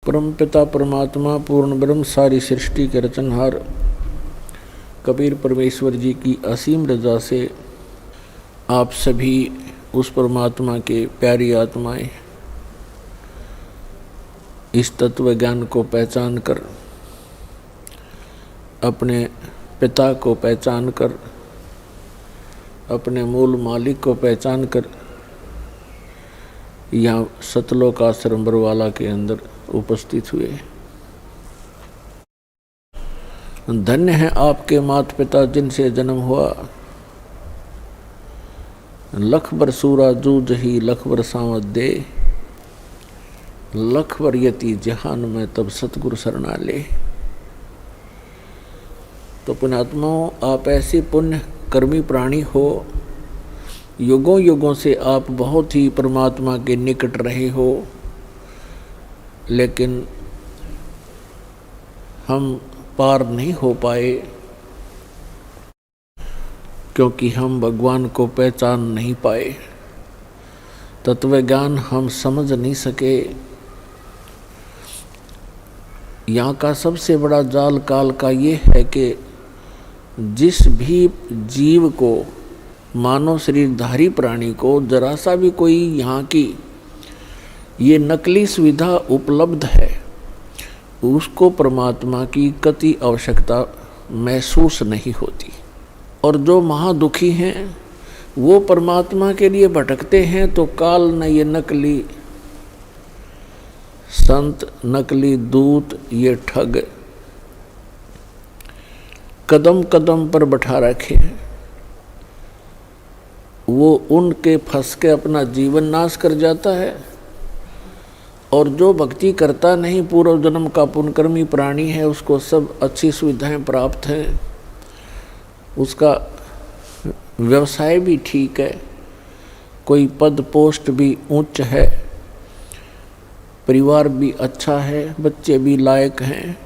परमपिता परमात्मा पूर्ण ब्रह्म सारी सृष्टि के रचनहार कबीर परमेश्वर जी की असीम रजा से आप सभी उस परमात्मा के प्यारी आत्माएं इस तत्व ज्ञान को पहचान कर, अपने पिता को पहचान कर, अपने मूल मालिक को पहचान कर यहाँ सतलोक आश्रम बरवाला के अंदर उपस्थित हुए। धन्य है आपके माता पिता जिनसे जन्म हुआ। लख बर सूरा जूझ ही लख बर सांवत दे, लख बर यति जहान में तब सतगुरु शरणा ले। तो पुण्यात्माओं, आप ऐसे पुण्य कर्मी प्राणी हो, युगों युगों से आप बहुत ही परमात्मा के निकट रहे हो, लेकिन हम पार नहीं हो पाए क्योंकि हम भगवान को पहचान नहीं पाए, तत्व ज्ञान हम समझ नहीं सके। यहाँ का सबसे बड़ा जाल काल का ये है कि जिस भी जीव को, मानव शरीरधारी प्राणी को जरा सा भी कोई यहाँ की ये नकली सुविधा उपलब्ध है, उसको परमात्मा की कति आवश्यकता महसूस नहीं होती। और जो महादुखी हैं वो परमात्मा के लिए भटकते हैं तो काल न ये नकली संत, नकली दूत, ये ठग कदम कदम पर बैठा रखे हैं। वो उनके फंस के अपना जीवन नाश कर जाता है। और जो भक्ति करता नहीं, पूर्व जन्म का पुण्यकर्मी प्राणी है, उसको सब अच्छी सुविधाएं प्राप्त हैं, उसका व्यवसाय भी ठीक है, कोई पद पोस्ट भी उच्च है, परिवार भी अच्छा है, बच्चे भी लायक हैं,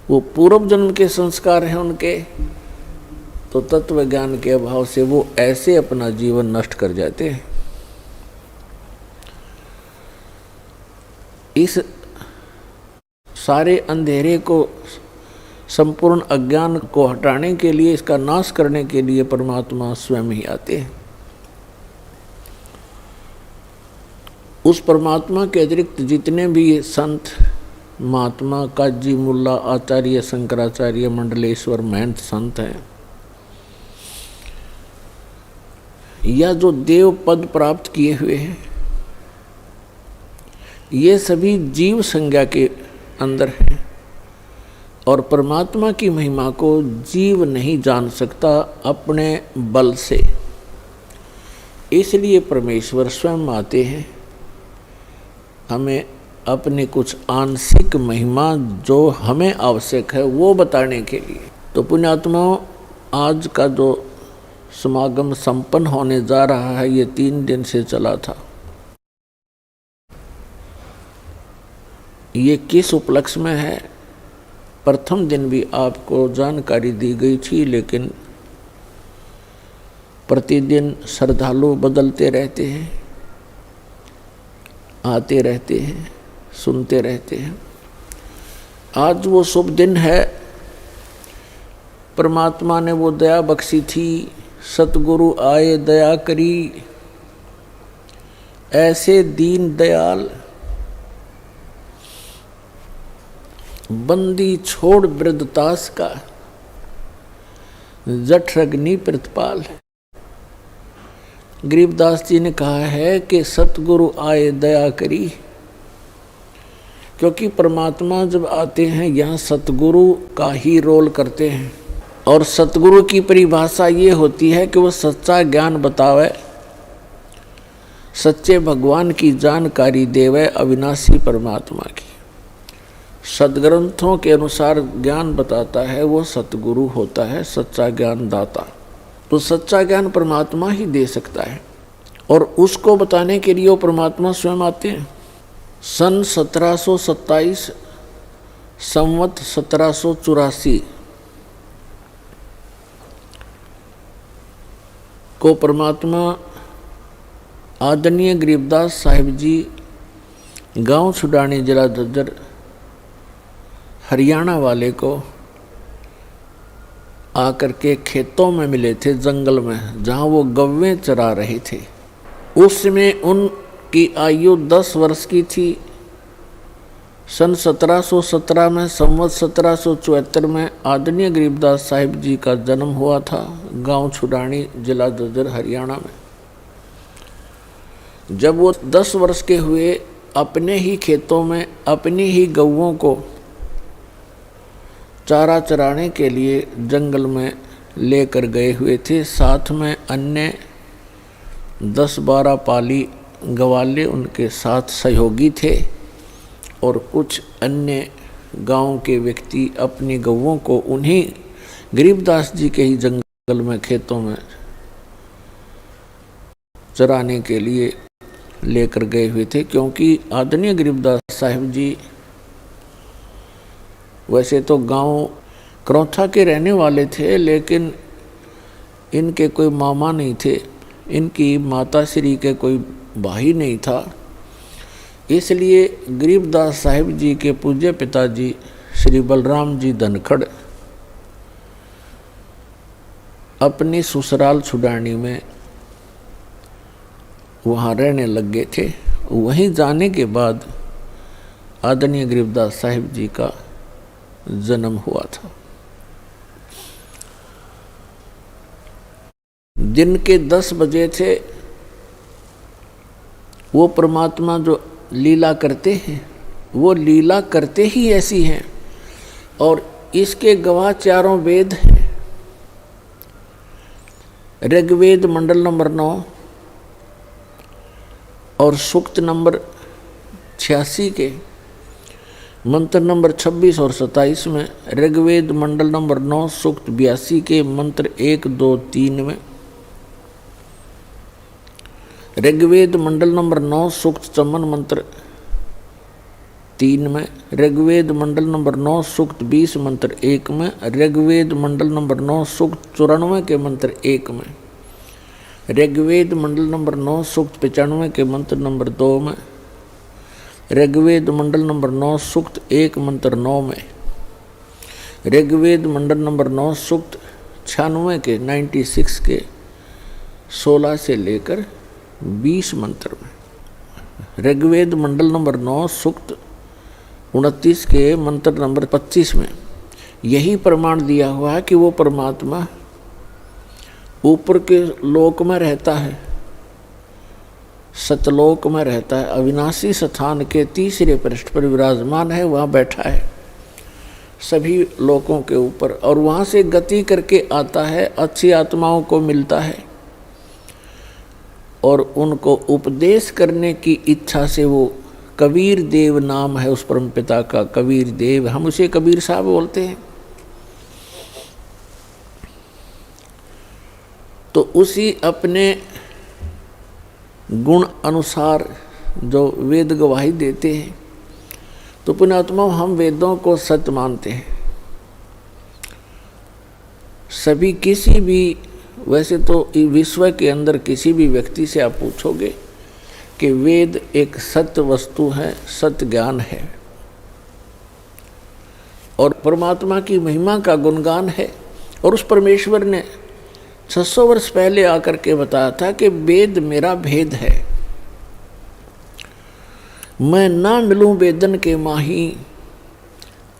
वो पूर्व जन्म के संस्कार हैं उनके, तो तत्व ज्ञान के अभाव से वो ऐसे अपना जीवन नष्ट कर जाते हैं। इस सारे अंधेरे को, संपूर्ण अज्ञान को हटाने के लिए, इसका नाश करने के लिए परमात्मा स्वयं ही आते हैं। उस परमात्मा के अतिरिक्त जितने भी संत, महात्मा, काजी, मुल्ला, आचार्य, शंकराचार्य, मंडलेश्वर, महंत संत हैं, या जो देव पद प्राप्त किए हुए हैं, ये सभी जीव संज्ञा के अंदर हैं और परमात्मा की महिमा को जीव नहीं जान सकता अपने बल से। इसलिए परमेश्वर स्वयं आते हैं हमें अपने कुछ आंशिक महिमा जो हमें आवश्यक है वो बताने के लिए। तो पुण्यात्माओं, आज का जो समागम संपन्न होने जा रहा है, ये 3 दिन से चला था। ये किस उपलक्ष्य में है? प्रथम दिन भी आपको जानकारी दी गई थी, लेकिन प्रतिदिन श्रद्धालु बदलते रहते हैं, आते रहते हैं, सुनते रहते हैं। आज वो शुभ दिन है, परमात्मा ने वो दया बख्शी थी, सतगुरु आए दया करी, ऐसे दीन दयाल बंदी छोड़ वृद्धतास का, जठरग्नि प्रतिपाल। गरीबदास जी ने कहा है कि सतगुरु आए दया करी, क्योंकि परमात्मा जब आते हैं यहाँ सतगुरु का ही रोल करते हैं। और सतगुरु की परिभाषा ये होती है कि वो सच्चा ज्ञान बतावे, सच्चे भगवान की जानकारी देवे, अविनाशी परमात्मा की। सदग्रंथों के अनुसार ज्ञान बताता है वो सतगुरु होता है, सच्चा ज्ञान दाता। तो सच्चा ज्ञान परमात्मा ही दे सकता है और उसको बताने के लिए वो परमात्मा स्वयं आते हैं। सन 1727 संवत 1784 को परमात्मा आदरणीय गरीबदास साहिब जी गांव छुड़ानी जिला झज्जर हरियाणा वाले को आकर के खेतों में मिले थे, जंगल में, जहां वो गव्वें चरा रहे थे। उसमें उनकी आयु 10 वर्ष की थी। सन 1717 में, संवत 1774 में आदरणीय गरीबदास साहिब जी का जन्म हुआ था गांव छुड़ानी जिला झज्जर हरियाणा में। जब वो 10 वर्ष के हुए, अपने ही खेतों में अपनी ही गौओं को चारा चराने के लिए जंगल में लेकर गए हुए थे। साथ में अन्य 10-12 पाली गवाले उनके साथ सहयोगी थे और कुछ अन्य गांव के व्यक्ति अपनी गौओं को उन्हीं गरीबदास जी के ही जंगल में, खेतों में चराने के लिए लेकर गए हुए थे। क्योंकि आदरणीय गरीबदास साहिब जी वैसे तो गांव करौथा के रहने वाले थे, लेकिन इनके कोई मामा नहीं थे, इनकी माता श्री के कोई भाई नहीं था। इसलिए गरीबदास साहिब जी के पूज्य पिताजी श्री बलराम जी धनखड़ अपनी ससुराल छुड़ानी में वहाँ रहने लग गए थे। वहीं जाने के बाद आदरणीय गरीबदास साहिब जी का जन्म हुआ था। दिन के 10 बजे थे। वो परमात्मा जो लीला करते हैं, वो लीला करते ही ऐसी हैं और इसके गवाह चारों वेद हैं। ऋग्वेद मंडल नंबर 9 और सूक्त नंबर 86 के मंत्र नंबर 26 और 27 में, ऋग्वेद मंडल नंबर 9 सूक्त 82 के मंत्र 1, 2, 3 में, ऋग्वेद मंडल नंबर 9 सूक्त 54 मंत्र 3 में, ऋग्वेद मंडल नंबर 9 सूक्त 20 मंत्र 1 में, ऋग्वेद मंडल नंबर 9 सूक्त 94 के मंत्र 1 में, ऋग्वेद मंडल नंबर 9 सूक्त 95 के मंत्र नंबर 2 में, ऋग्वेद मंडल नंबर 9 सूक्त 1 मंत्र 9 में, ऋग्वेद मंडल नंबर 9 सूक्त 96 के 96 के 16 से लेकर 20 मंत्र में, ऋग्वेद मंडल नंबर 9 सूक्त 29 के मंत्र नंबर 25 में यही प्रमाण दिया हुआ है कि वो परमात्मा ऊपर के लोक में रहता है, सतलोक में रहता है, अविनाशी स्थान के तीसरे पृष्ठ पर विराजमान है, वहाँ बैठा है सभी लोकों के ऊपर, और वहाँ से गति करके आता है, अच्छी आत्माओं को मिलता है और उनको उपदेश करने की इच्छा से वो कबीर देव नाम है उस परम पिता का, कबीर देव, हम उसे कबीर साहब बोलते हैं। तो उसी अपने गुण अनुसार जो वेद गवाही देते हैं, तो पुण्यात्मा हम वेदों को सत्य मानते हैं। सभी किसी भी, वैसे तो विश्व के अंदर किसी भी व्यक्ति से आप पूछोगे कि वेद एक सत्य वस्तु है, सत्य ज्ञान है और परमात्मा की महिमा का गुणगान है। और उस परमेश्वर ने 600 वर्ष पहले आकर के बताया था कि वेद मेरा भेद है, मैं ना मिलूं वेदन के माही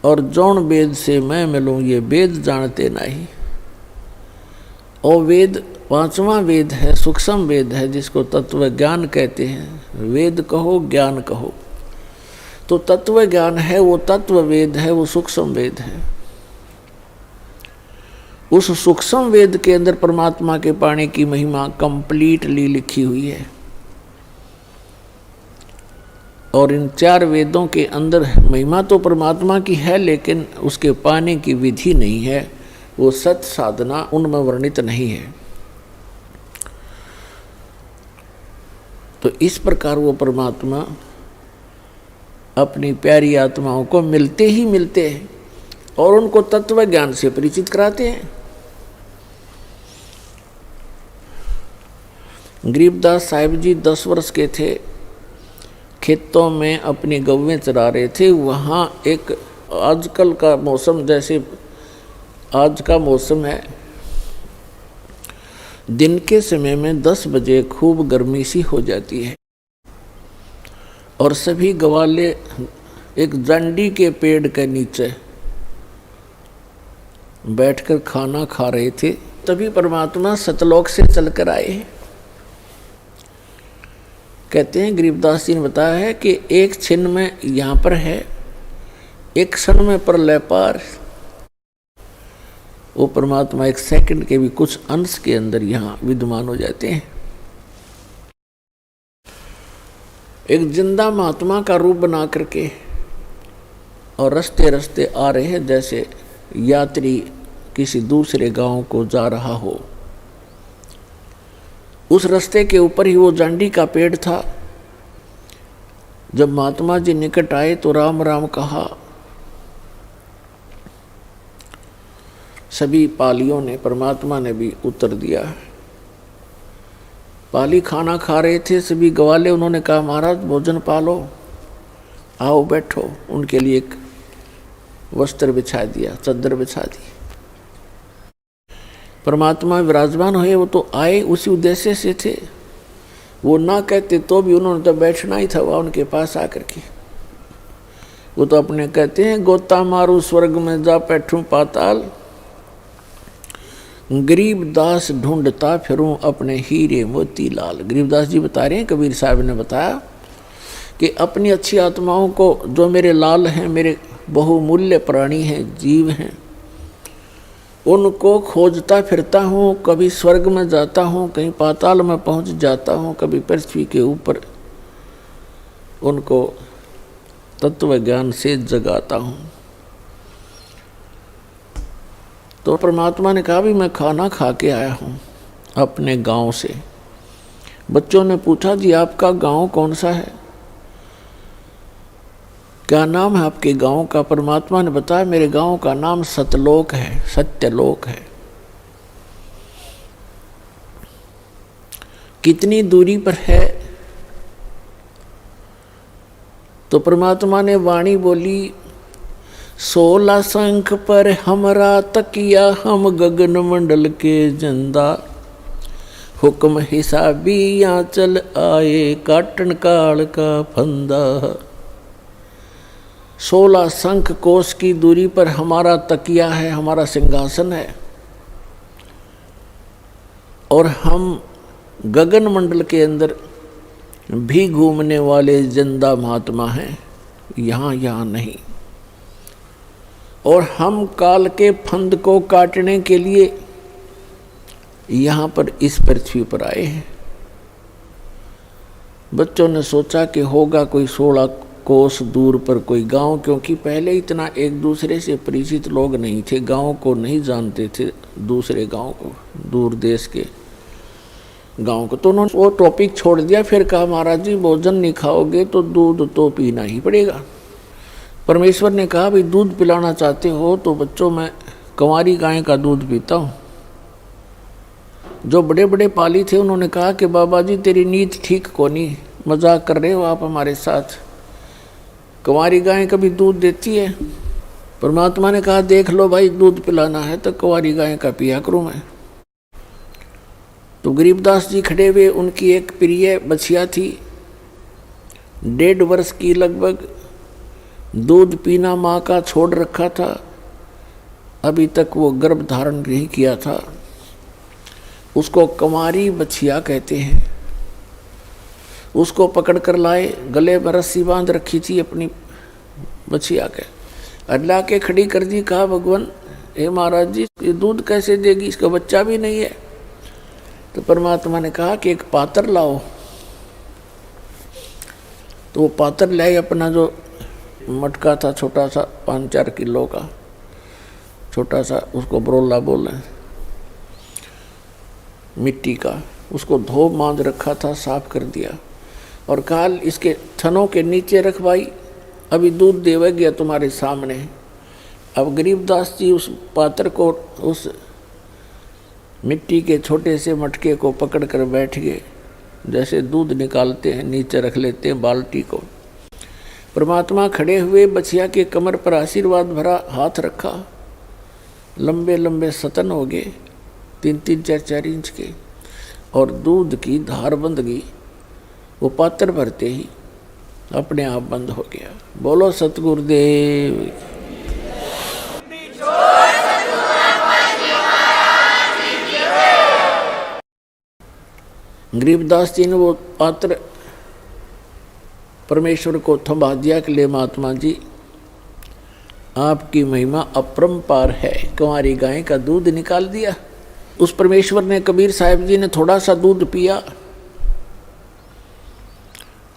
और जौन वेद से मैं मिलूं ये वेद जानते नहीं। और वेद 5वां वेद है, सूक्ष्म वेद है, जिसको तत्व ज्ञान कहते हैं। वेद कहो ज्ञान कहो, तो तत्व ज्ञान है वो तत्व वेद है, वो सूक्ष्म वेद है। उस सूक्ष्म वेद के अंदर परमात्मा के पाने की महिमा कंप्लीटली लिखी हुई है और इन 4 वेदों के अंदर महिमा तो परमात्मा की है, लेकिन उसके पाने की विधि नहीं है, वो सत्य साधना उनमें वर्णित नहीं है। तो इस प्रकार वो परमात्मा अपनी प्यारी आत्माओं को मिलते ही मिलते हैं और उनको तत्व ज्ञान से परिचित कराते हैं। गरीबदास साहिब जी 10 वर्ष के थे, खेतों में अपनी गौवें चरा रहे थे। वहाँ एक आजकल का मौसम जैसे आज का मौसम है, दिन के समय में 10 बजे खूब गर्मी सी हो जाती है और सभी गवाले एक जांडी के पेड़ के नीचे बैठकर खाना खा रहे थे। तभी परमात्मा सतलोक से चलकर आए। कहते हैं गरीबदास जी ने बताया है कि एक क्षण में यहाँ पर है, एक क्षण में प्रलय पार। वो परमात्मा एक सेकंड के भी कुछ अंश के अंदर यहाँ विद्यमान हो जाते हैं। एक जिंदा महात्मा का रूप बना करके और रस्ते रस्ते आ रहे हैं, जैसे यात्री किसी दूसरे गांव को जा रहा हो। उस रास्ते के ऊपर ही वो जांडी का पेड़ था। जब महात्मा जी निकट आए तो राम राम कहा। सभी पालियों ने, परमात्मा ने भी उत्तर दिया। पाली खाना खा रहे थे सभी गवाले। उन्होंने कहा महाराज भोजन पालो, आओ बैठो। उनके लिए एक वस्त्र बिछा दिया, चादर बिछा दी। परमात्मा विराजमान हुए। वो तो आए उसी उद्देश्य से थे। वो ना कहते तो भी उन्होंने तो बैठना ही था वहाँ उनके पास आकर के। वो तो अपने कहते हैं गोता मारू स्वर्ग में जा बैठूं पाताल, गरीबदास ढूंढता फिरूं अपने हीरे मोती लाल। गरीबदास जी बता रहे हैं, कबीर साहब ने बताया कि अपनी अच्छी आत्माओं को, जो मेरे लाल हैं, मेरे बहुमूल्य प्राणी हैं, जीव हैं, उनको खोजता फिरता हूँ। कभी स्वर्ग में जाता हूँ, कहीं पाताल में पहुँच जाता हूँ, कभी पृथ्वी के ऊपर उनको तत्व ज्ञान से जगाता हूँ। तो परमात्मा ने कहा भी मैं खाना खा के आया हूँ अपने गांव से। बच्चों ने पूछा जी आपका गांव कौन सा है, क्या नाम है आपके गांव का? परमात्मा ने बताया मेरे गांव का नाम सतलोक है, सत्यलोक है। कितनी दूरी पर है? तो परमात्मा ने वाणी बोली 16 शंख पर हमरा तकिया, हम गगन मंडल के जंदा, हुक्म हिसाबी यहाँ चल आए, काटन काल का फंदा। 16 शंख कोस की दूरी पर हमारा तकिया है, हमारा सिंहासन है, और हम गगन मंडल के अंदर भी घूमने वाले जिंदा महात्मा हैं, यहाँ नहीं। और हम काल के फंद को काटने के लिए यहाँ पर इस पृथ्वी पर आए हैं। बच्चों ने सोचा कि होगा कोई 16 कोस दूर पर कोई गांव, क्योंकि पहले इतना एक दूसरे से परिचित लोग नहीं थे, गांव को नहीं जानते थे, दूसरे गांव को, दूर देश के गांव को। तो उन्होंने वो टॉपिक छोड़ दिया। फिर कहा महाराज जी भोजन नहीं खाओगे तो दूध तो पीना ही पड़ेगा। परमेश्वर ने कहा भाई दूध पिलाना चाहते हो तो बच्चों मैं कंवारी गाय का दूध पीता हूँ। जो बड़े बड़े पाली थे उन्होंने कहा कि बाबा जी तेरी नीत ठीक को नहीं, मजाक कर रहे हो आप हमारे साथ, कंवारी गाय कभी दूध देती है? परमात्मा ने कहा देख लो भाई दूध पिलाना है तो कंवारी गाय का पिया करूँ मैं। तो गरीबदास जी खड़े हुए, उनकी एक प्रिय बछिया थी 1.5 वर्ष की लगभग, दूध पीना माँ का छोड़ रखा था, अभी तक वो गर्भ धारण नहीं किया था। उसको कंवारी बछिया कहते हैं। उसको पकड़ कर लाए, गले में रस्सी बांध रखी थी अपनी बछिया के, अल्लाह के खड़ी कर दी। कहा भगवान हे महाराज जी ये दूध कैसे देगी, इसका बच्चा भी नहीं है। तो परमात्मा ने कहा कि एक पात्र लाओ। तो वो पात्र लाए, अपना जो मटका था छोटा सा 5-4 किलो का छोटा सा, उसको बरोला बोले, मिट्टी का, उसको धो मांज रखा था, साफ कर दिया और कहा इसके थनों के नीचे रख भाई, अभी दूध देवे गया तुम्हारे सामने। अब गरीबदास जी उस पात्र को, उस मिट्टी के छोटे से मटके को पकड़ कर बैठ गए। जैसे दूध निकालते हैं नीचे रख लेते हैं बाल्टी को, परमात्मा खड़े हुए बछिया के कमर पर आशीर्वाद भरा हाथ रखा। लंबे लंबे सतन हो गए, 3-3, 4-4 इंच के, और दूध की धार बंध गई। वो पात्र भरते ही अपने आप बंद हो गया। बोलो सतगुरुदेव। गरीबदास जी ने वो पात्र परमेश्वर को थमा दिया कि ले महात्मा जी, आपकी महिमा अपरंपार है। कुंवारी गाय का दूध निकाल दिया। उस परमेश्वर ने, कबीर साहब जी ने थोड़ा सा दूध पिया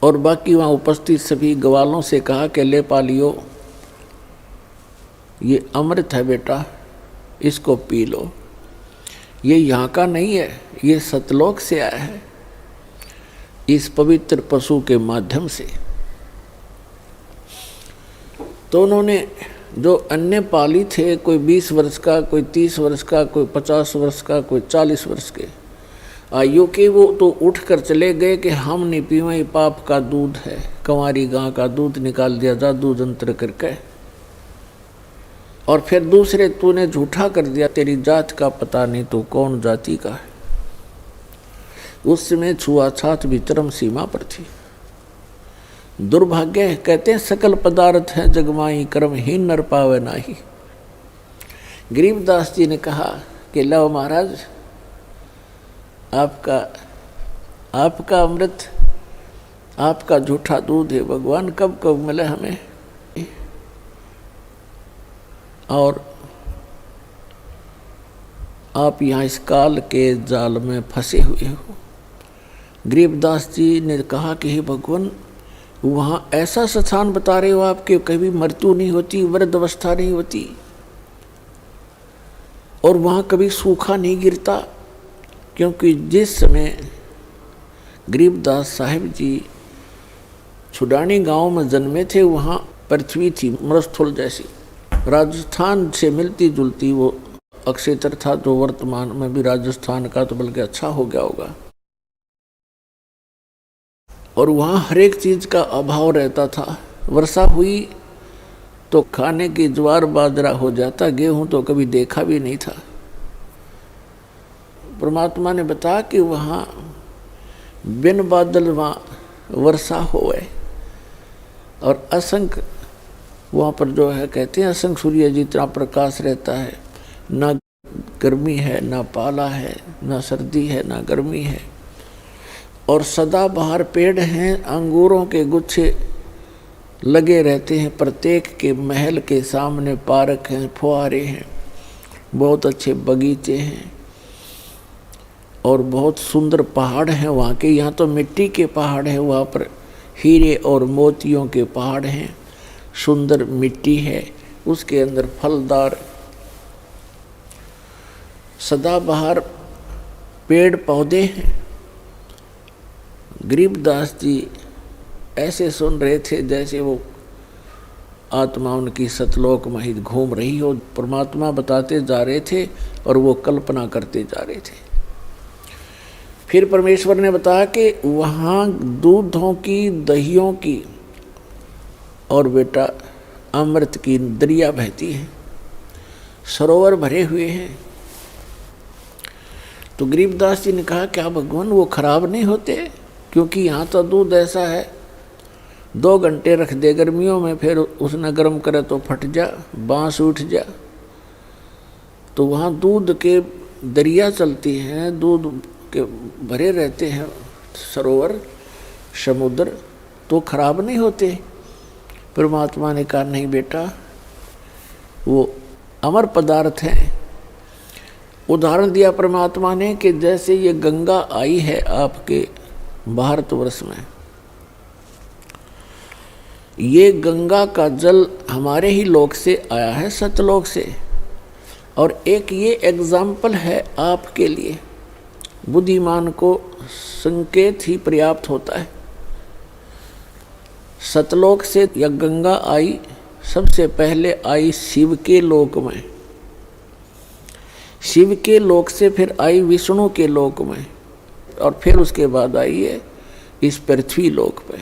और बाकी वहाँ उपस्थित सभी ग्वालों से कहा कि ले पालियो, ये अमृत है बेटा, इसको पी लो। ये यहाँ का नहीं है, ये सतलोक से आया है, इस पवित्र पशु के माध्यम से। तो उन्होंने जो अन्य पाली थे, कोई 20 वर्ष का, कोई 30 वर्ष का, कोई 50 वर्ष का, कोई 40 वर्ष के आयु के, वो तो उठ कर चले गए कि हम नहीं पीवा, ये पाप का दूध है। कंवारी गां का दूध निकाल दिया जादू जंत्र करके। और फिर दूसरे, तूने झूठा कर दिया, तेरी जात का पता नहीं, तो कौन जाति का है। उस समय छुआछात भी चरम सीमा पर थी। दुर्भाग्य कहते हैं सकल पदार्थ है जगमाई, कर्महीन नर पावे नाही। गरीबदास जी ने कहा कि लो महाराज, आपका अमृत, आपका झूठा दूध है भगवान, कब कब मिले हमें। और आप यहाँ इस काल के जाल में फंसे हुए हो। गरीबदास जी ने कहा कि हे भगवान, वहाँ ऐसा स्थान बता रहे हो आपके, कभी मृत्यु नहीं होती, वृद्ध अवस्था नहीं होती, और वहाँ कभी सूखा नहीं गिरता। क्योंकि जिस समय गरीबदास साहिब जी छुडानी गांव में जन्मे थे, वहाँ पृथ्वी थी मरुस्थल जैसी, राजस्थान से मिलती जुलती वो अक्षेत्र था, जो वर्तमान में भी राजस्थान का तो बल्कि अच्छा हो गया होगा। और वहाँ हर एक चीज़ का अभाव रहता था। वर्षा हुई तो खाने की ज्वार बाजरा हो जाता, गेहूं तो कभी देखा भी नहीं था। परमात्मा ने बताया कि वहाँ बिन बादल वहाँ वर्षा होए, और असंख्य वहाँ पर जो है कहते हैं असंख्य सूर्य जितना प्रकाश रहता है, ना गर्मी है, ना पाला है, ना सर्दी है, ना गर्मी है। और सदाबहार पेड़ हैं, अंगूरों के गुच्छे लगे रहते हैं, प्रत्येक के महल के सामने पार्क हैं, फुहारे हैं, बहुत अच्छे बगीचे हैं, और बहुत सुंदर पहाड़ हैं वहाँ के। यहाँ तो मिट्टी के पहाड़ हैं, वहाँ पर हीरे और मोतियों के पहाड़ हैं, सुंदर मिट्टी है, उसके अंदर फलदार सदाबहार पेड़ पौधे हैं। गरीबदास जी ऐसे सुन रहे थे जैसे वो आत्मा उनकी सतलोक में ही घूम रही हो। परमात्मा बताते जा रहे थे और वो कल्पना करते जा रहे थे। फिर परमेश्वर ने बताया कि वहाँ दूधों की, दहियों की और बेटा अमृत की दरिया बहती है, सरोवर भरे हुए हैं। तो गरीबदास जी ने कहा क्या भगवान वो खराब नहीं होते? क्योंकि यहाँ तो दूध ऐसा है 2 घंटे रख दे गर्मियों में, फिर उसने गर्म करे तो फट जा, बांस उठ जा। तो वहाँ दूध के दरिया चलती हैं, दूध के भरे रहते हैं सरोवर, समुद्र, तो खराब नहीं होते। परमात्मा ने कहा नहीं बेटा, वो अमर पदार्थ हैं। उदाहरण दिया परमात्मा ने कि जैसे ये गंगा आई है आपके भारतवर्ष में, ये गंगा का जल हमारे ही लोक से आया है, सतलोक से। और एक ये एग्जाम्पल है आपके लिए, बुद्धिमान को संकेत ही पर्याप्त होता है। सतलोक से या गंगा आई, सबसे पहले आई शिव के लोक में, शिव के लोक से फिर आई विष्णु के लोक में, और फिर उसके बाद आई है इस पृथ्वी लोक पे।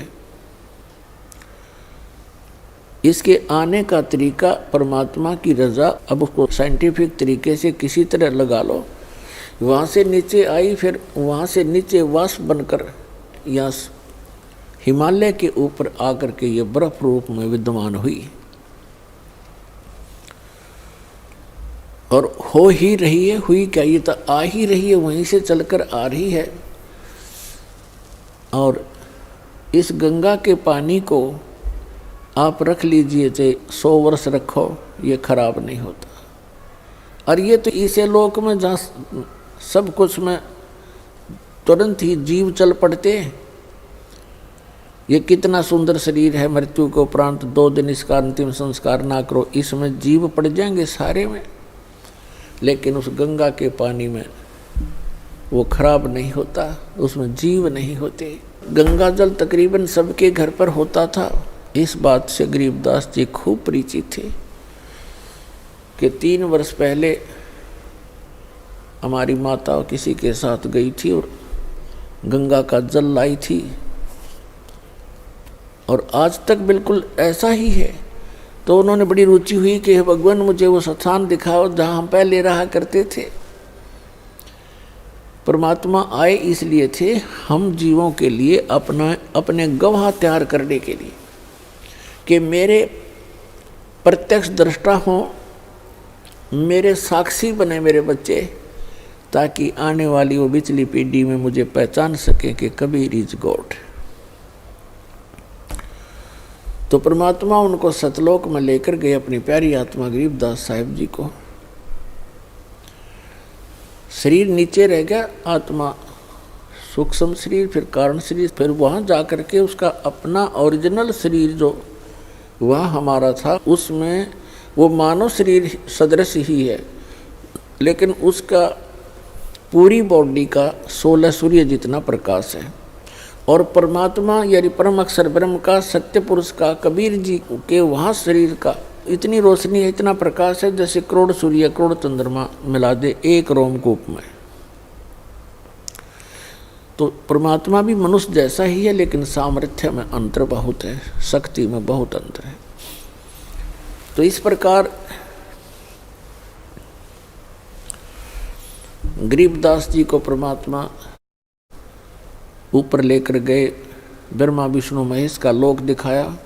इसके आने का तरीका परमात्मा की रजा। अब उसको साइंटिफिक तरीके से किसी तरह लगा लो, वहाँ से नीचे आई, फिर वहाँ से नीचे वाष्प बनकर या हिमालय के ऊपर आकर के ये बर्फ रूप में विद्यमान हुई और हो ही रही है। हुई क्या, ये तो आ ही रही है, वहीं से चलकर आ रही है। और इस गंगा के पानी को आप रख लीजिए, चाहे 100 वर्ष रखो, ये खराब नहीं होता। और ये तो इसे लोक में जहाँ सब कुछ में तुरंत ही जीव चल पड़ते हैं। ये कितना सुंदर शरीर है, मृत्यु के उपरांत 2 दिन इसका अंतिम संस्कार ना करो, इसमें जीव पड़ जाएंगे सारे में। लेकिन उस गंगा के पानी में वो खराब नहीं होता, उसमें जीव नहीं होते। गंगा जल तकरीबन सबके घर पर होता था। इस बात से गरीबदास जी खूब परिचित थे कि 3 वर्ष पहले हमारी माता किसी के साथ गई थी और गंगा का जल लाई थी, और आज तक बिल्कुल ऐसा ही है। तो उन्होंने बड़ी रुचि हुई कि भगवान मुझे वो स्थान दिखाओ जहाँ हम पहले रहा करते थे। परमात्मा आए इसलिए थे, हम जीवों के लिए अपने गवाह तैयार करने के लिए, कि मेरे प्रत्यक्ष दृष्टा हों, मेरे साक्षी बने मेरे बच्चे, ताकि आने वाली वो पिछली पीढ़ी में मुझे पहचान सके कि कबीर इज गॉड। तो परमात्मा उनको सतलोक में लेकर गए, अपनी प्यारी आत्मा गरीबदास साहिब जी को। शरीर नीचे रह गया, आत्मा सूक्ष्म शरीर, फिर कारण शरीर, फिर वहाँ जा कर के उसका अपना ओरिजिनल शरीर जो वहाँ हमारा था, उसमें वो मानव शरीर सदृश ही है, लेकिन उसका पूरी बॉडी का 16 सूर्य जितना प्रकाश है। और परमात्मा यानी परम अक्षर ब्रह्म का, सत्य पुरुष का, कबीर जी के वहाँ शरीर का इतनी रोशनी है, इतना प्रकाश है, जैसे करोड़ सूर्य करोड़ चंद्रमा मिला दे एक रोमकूप में। तो परमात्मा भी मनुष्य जैसा ही है, लेकिन सामर्थ्य में अंतर बहुत है, शक्ति में बहुत अंतर है। तो इस प्रकार गरीबदास जी को परमात्मा ऊपर लेकर गए, ब्रह्मा विष्णु महेश का लोक दिखाया,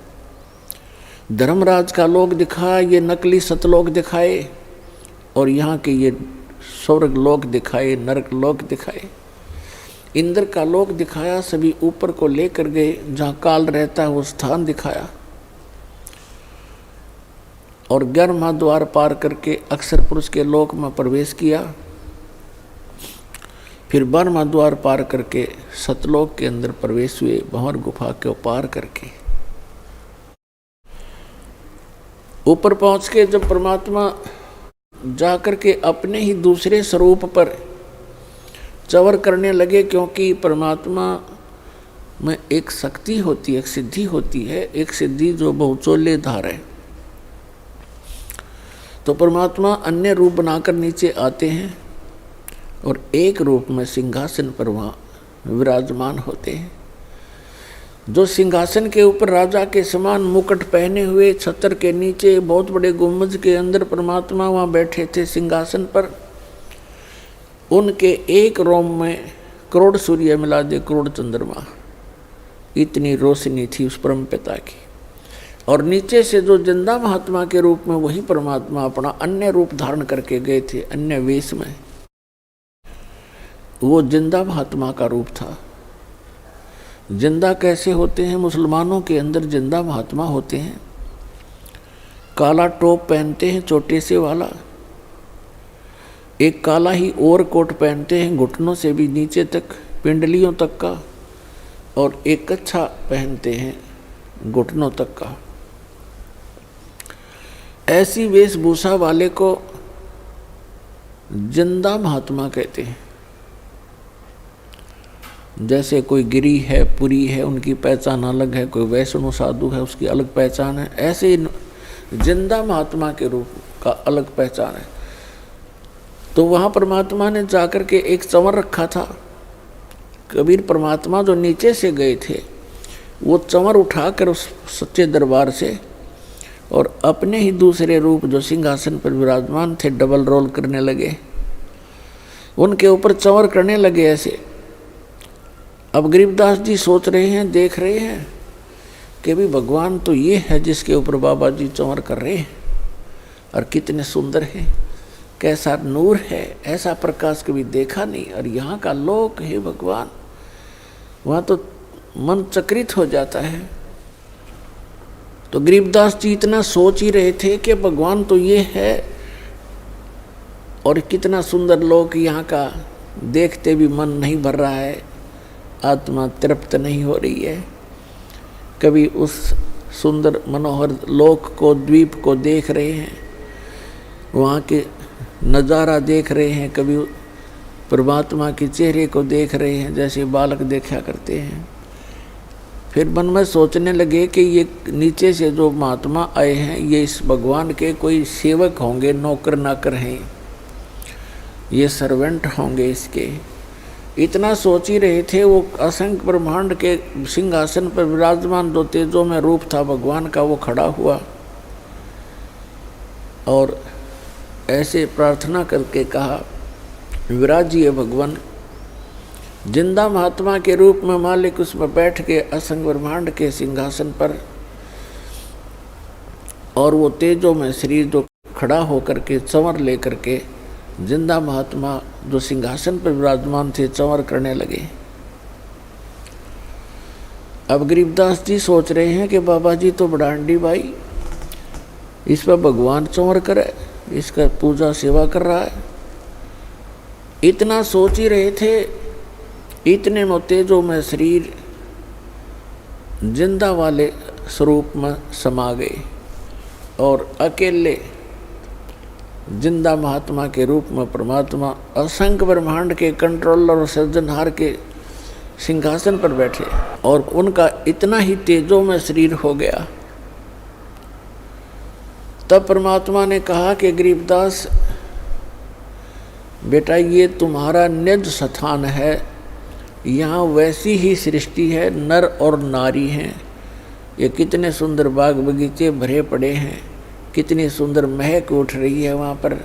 धर्मराज का लोक दिखाया, ये नकली सतलोक दिखाए, और यहाँ के ये स्वर्ग लोक दिखाए, नरक लोक दिखाए, इंद्र का लोक दिखाया। सभी ऊपर को लेकर गए, जहाँ काल रहता है वो स्थान दिखाया, और 11वां द्वार पार करके अक्षर पुरुष के लोक में प्रवेश किया। फिर 12वां द्वार पार करके सतलोक के अंदर प्रवेश हुए, भंवर गुफा के पार करके। ऊपर पहुंच के जब परमात्मा जाकर के अपने ही दूसरे स्वरूप पर चवर करने लगे, क्योंकि परमात्मा में एक शक्ति होती है, एक सिद्धि होती है, एक सिद्धि जो बहुचोले धार है। तो परमात्मा अन्य रूप बनाकर नीचे आते हैं और एक रूप में सिंहासन पर वहाँ विराजमान होते हैं। जो सिंहासन के ऊपर राजा के समान मुकुट पहने हुए, छत्र के नीचे बहुत बड़े गुम्बज के अंदर परमात्मा वहाँ बैठे थे सिंहासन पर। उनके एक रोम में करोड़ सूर्य मिला दे करोड़ चंद्रमा, इतनी रोशनी थी उस परम पिता की। और नीचे से जो जिंदा महात्मा के रूप में वही परमात्मा अपना अन्य रूप धारण करके गए थे, अन्य वेश में। वो जिंदा महात्मा का रूप था। जिंदा कैसे होते हैं? मुसलमानों के अंदर जिंदा महात्मा होते हैं, काला टोप पहनते हैं छोटे से वाला, एक काला ही ओवर कोट पहनते हैं घुटनों से भी नीचे तक, पिंडलियों तक का, और एक कच्छा पहनते हैं घुटनों तक का। ऐसी वेशभूषा वाले को जिंदा महात्मा कहते हैं। जैसे कोई गिरी है, पुरी है, उनकी पहचान अलग है, कोई वैष्णव साधु है उसकी अलग पहचान है, ऐसे जिंदा महात्मा के रूप का अलग पहचान है। तो वहाँ परमात्मा ने जाकर के एक चंवर रखा था। कबीर परमात्मा जो नीचे से गए थे, वो चंवर उठाकर उस सच्चे दरबार से और अपने ही दूसरे रूप जो सिंहासन पर विराजमान थे डबल रोल करने लगे, उनके ऊपर चंवर करने लगे ऐसे। अब गरीबदास जी सोच रहे हैं, देख रहे हैं कि भी भगवान तो ये है जिसके ऊपर बाबा जी चंवर कर रहे हैं, और कितने सुंदर हैं, कैसा नूर है, ऐसा प्रकाश कभी देखा नहीं, और यहाँ का लोक है भगवान। वहाँ तो मन चकित हो जाता है। तो गरीबदास जी इतना सोच ही रहे थे कि भगवान तो ये है, और कितना सुंदर लोक यहाँ का, देखते भी मन नहीं भर रहा है, आत्मा तृप्त नहीं हो रही है। कभी उस सुंदर मनोहर लोक को, द्वीप को देख रहे हैं, वहाँ के नज़ारा देख रहे हैं, कभी परमात्मा के चेहरे को देख रहे हैं जैसे बालक देखा करते हैं। फिर मन में सोचने लगे कि ये नीचे से जो महात्मा आए हैं ये इस भगवान के कोई सेवक होंगे, नौकर नाकर हैं, ये सर्वेंट होंगे इसके। इतना सोच ही रहे थे। वो असंख्य ब्रह्मांड के सिंहासन पर विराजमान जो तेजों में रूप था भगवान का, वो खड़ा हुआ और ऐसे प्रार्थना करके कहा, विराजिए भगवान। जिंदा महात्मा के रूप में मालिक उसमें बैठ के असंख्य ब्रह्मांड के सिंहासन पर, और वो तेजों में शरीर जो खड़ा होकर के चंवर लेकर के जिंदा महात्मा जो सिंहासन पर विराजमान थे चंवर करने लगे। अब गरीबदास जी सोच रहे हैं कि बाबा जी तो बड़ांडी भाई, इस पर भगवान चंवर करे, इसका पूजा सेवा कर रहा है। इतना सोच ही रहे थे, इतने में तेजों में शरीर जिंदा वाले स्वरूप में समा गए और अकेले जिंदा महात्मा के रूप में परमात्मा असंख्य ब्रह्मांड के कंट्रोलर और सृजनहार के सिंहासन पर बैठे, और उनका इतना ही तेजों में शरीर हो गया। तब परमात्मा ने कहा कि गरीबदास बेटा, ये तुम्हारा निज स्थान है, यहाँ वैसी ही सृष्टि है, नर और नारी हैं। ये कितने सुंदर बाग बगीचे भरे पड़े हैं, कितनी सुंदर महक उठ रही है वहाँ पर,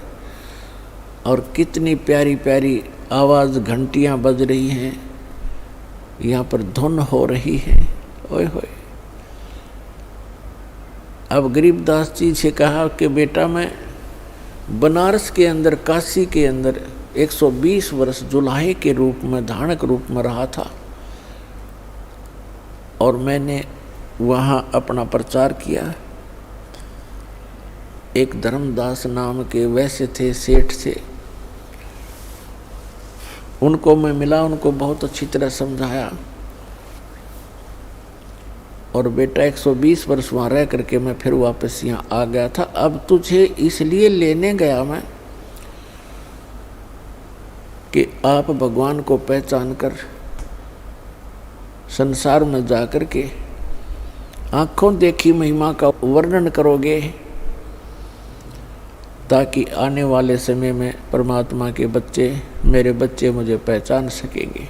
और कितनी प्यारी प्यारी आवाज़ घंटियाँ बज रही हैं, यहाँ पर धुन हो रही है। ओए होए। अब गरीबदास जी से कहा कि बेटा, मैं बनारस के अंदर, काशी के अंदर 120 वर्ष जुलाहे के रूप में, धानक रूप में रहा था, और मैंने वहाँ अपना प्रचार किया। एक धर्मदास नाम के वैसे थे, सेठ थे, उनको मैं मिला, उनको बहुत अच्छी तरह समझाया, और बेटा 120 वर्ष वहाँ रह करके मैं फिर वापस यहाँ आ गया था। अब तुझे इसलिए लेने गया मैं कि आप भगवान को पहचान कर संसार में जाकर के आँखों देखी महिमा का वर्णन करोगे, ताकि आने वाले समय में परमात्मा के बच्चे, मेरे बच्चे मुझे पहचान सकेंगे।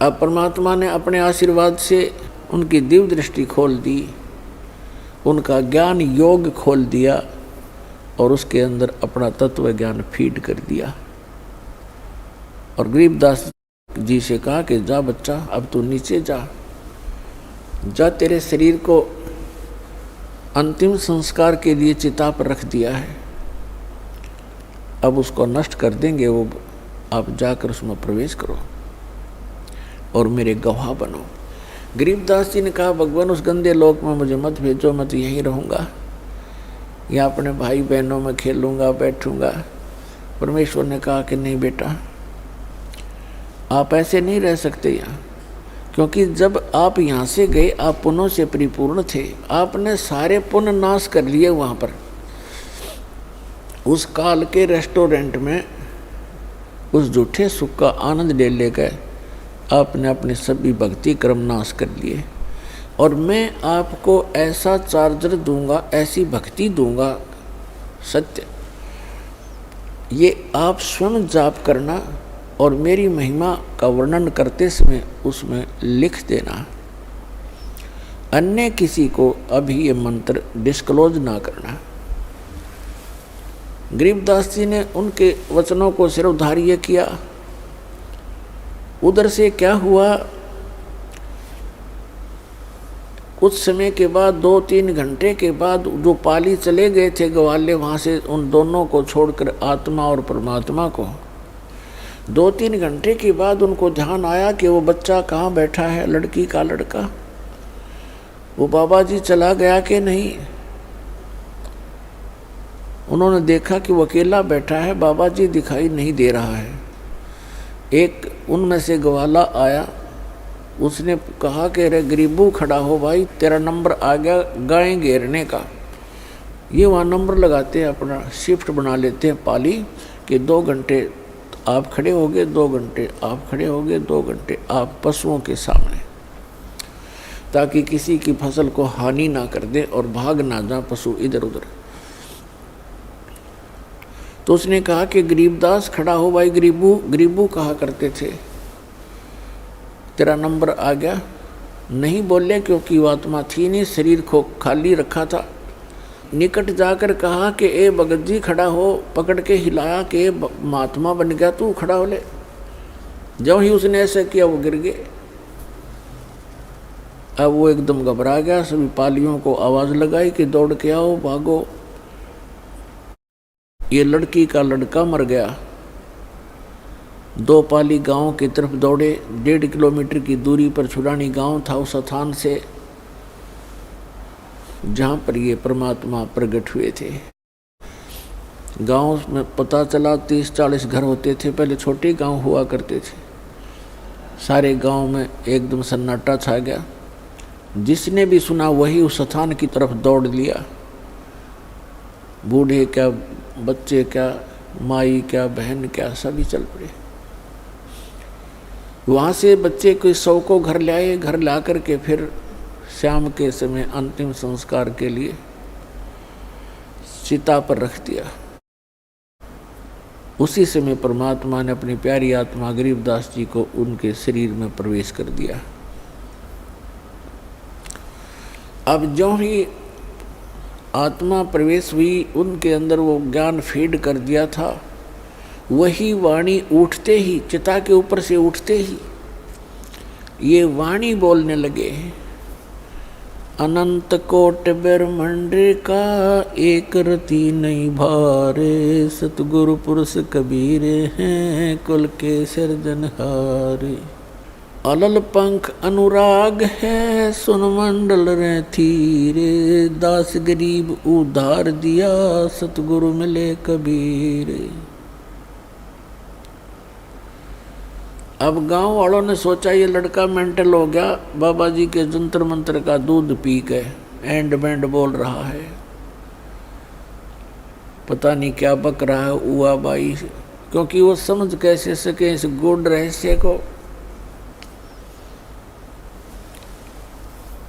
अब परमात्मा ने अपने आशीर्वाद से उनकी दिव्य दृष्टि खोल दी, उनका ज्ञान योग खोल दिया, और उसके अंदर अपना तत्व ज्ञान फीड कर दिया। और गरीबदास जी से कहा कि जा बच्चा, अब तू नीचे जा, तेरे शरीर को अंतिम संस्कार के लिए चिता पर रख दिया है, अब उसको नष्ट कर देंगे वो, आप जाकर उसमें प्रवेश करो और मेरे गवाह बनो। गरीबदास जी ने कहा, भगवान उस गंदे लोक में मुझे मत भेजो, मैं तो यहीं रहूँगा, या अपने भाई बहनों में खेलूँगा, बैठूँगा। परमेश्वर ने कहा कि नहीं बेटा, आप ऐसे नहीं रह सकते यहाँ, क्योंकि जब आप यहाँ से गए आप पुण्यों से परिपूर्ण थे, आपने सारे पुण्य नाश कर लिए वहाँ पर। उस काल के रेस्टोरेंट में उस झूठे सुख का आनंद ले लेकर आपने अपने सभी भक्ति कर्म नाश कर लिए, और मैं आपको ऐसा चार्जर दूंगा, ऐसी भक्ति दूंगा, सत्य, ये आप स्वयं जाप करना और मेरी महिमा का वर्णन करते समय उसमें लिख देना। अन्य किसी को अभी ये मंत्र डिस्क्लोज ना करना। गरीबदास जी ने उनके वचनों को सिरोधार्य किया। उधर से क्या हुआ, कुछ समय के बाद 2-3 घंटे के बाद जो पाली चले गए थे ग्वाले, वहाँ से उन दोनों को छोड़कर आत्मा और परमात्मा को, 2-3 घंटे के बाद उनको ध्यान आया कि वो बच्चा कहाँ बैठा है, लड़की का लड़का, वो बाबा जी चला गया कि नहीं। उन्होंने देखा कि वो अकेला बैठा है, बाबा जी दिखाई नहीं दे रहा है। एक उनमें से ग्वाला आया, उसने कहा कि अरे गरीबू खड़ा हो भाई, तेरा नंबर आ गया गाय घेरने का। ये वहाँ नंबर लगाते हैं, अपना शिफ्ट बना लेते हैं पाली कि 2 घंटे आप खड़े होगे, 2 घंटे आप खड़े होगे, 2 घंटे आप पशुओं के सामने, ताकि किसी की फसल को हानि ना कर दे और भाग ना जाए पशु इधर उधर। तो उसने कहा कि गरीबदास खड़ा हो भाई, गरीबू गरीबू कहा करते थे, तेरा नंबर आ गया। नहीं बोले क्योंकि वो आत्मा थी नहीं, शरीर को खाली रखा था। निकट जाकर कहा कि ए भगत जी खड़ा हो, पकड़ के हिलाया कि ए महात्मा बन गया तू, खड़ा हो ले। जब ही उसने ऐसा किया वो गिर गए। अब वो एकदम घबरा गया, सभी पालियों को आवाज़ लगाई कि दौड़ के आओ, भागो, ये लड़की का लड़का मर गया। 2 पाली गांव की तरफ दौड़े। 1.5 किलोमीटर की दूरी पर छुड़ानी गांव था उस स्थान से जहां पर ये परमात्मा प्रकट हुए थे। गांव में पता चला 30-40 घर होते थे, पहले छोटे गांव हुआ करते थे। सारे गांव में एकदम सन्नाटा छा गया। जिसने भी सुना वही उस स्थान की तरफ दौड़ लिया। बूढ़े क्या, बच्चे क्या, माई क्या, बहन क्या, सभी चल पड़े। वहाँ से बच्चे को 100 को घर ले आए। घर ला कर के फिर शाम के समय अंतिम संस्कार के लिए चिता पर रख दिया। उसी समय परमात्मा ने अपनी प्यारी आत्मा गरीबदास जी को उनके शरीर में प्रवेश कर दिया। अब जो ही आत्मा प्रवेश हुई, उनके अंदर वो ज्ञान फीड कर दिया था। वही वाणी उठते ही, चिता के ऊपर से उठते ही ये वाणी बोलने लगे, अनंत कोट ब्रह्मांड का एक रति नहीं भारे, सतगुरु पुरुष कबीर हैं कुल के सिरजनहारे। अलल पंख अनुराग है सुन मंडल रे थीरे, दास गरीब उधार दिया सतगुरु मिले कबीर। अब गांव वालों ने सोचा ये लड़का मेंटल हो गया, बाबा जी के जंतर मंत्र का दूध पी के एंड बैंड बोल रहा है, पता नहीं क्या बक रहा है उआ बाई, क्योंकि वो समझ कैसे सके इस गूढ़ रहस्य को।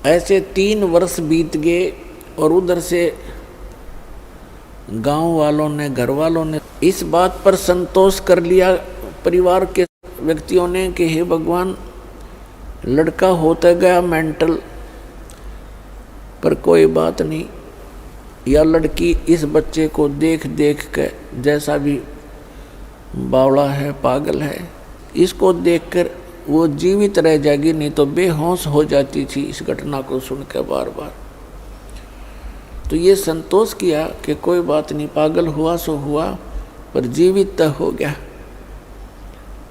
ऐसे 3 वर्ष बीत गए और उधर से गांव वालों ने, घर वालों ने इस बात पर संतोष कर लिया, परिवार के व्यक्तियों ने, कि हे भगवान लड़का होता गया मेंटल, पर कोई बात नहीं, या लड़की इस बच्चे को देख देख कर, जैसा भी बावड़ा है, पागल है, इसको देखकर वो जीवित रह जाएगी, नहीं तो बेहोश हो जाती थी इस घटना को सुनकर बार बार। तो ये संतोष किया कि कोई बात नहीं, पागल हुआ सो हुआ, पर जीवित तो हो गया।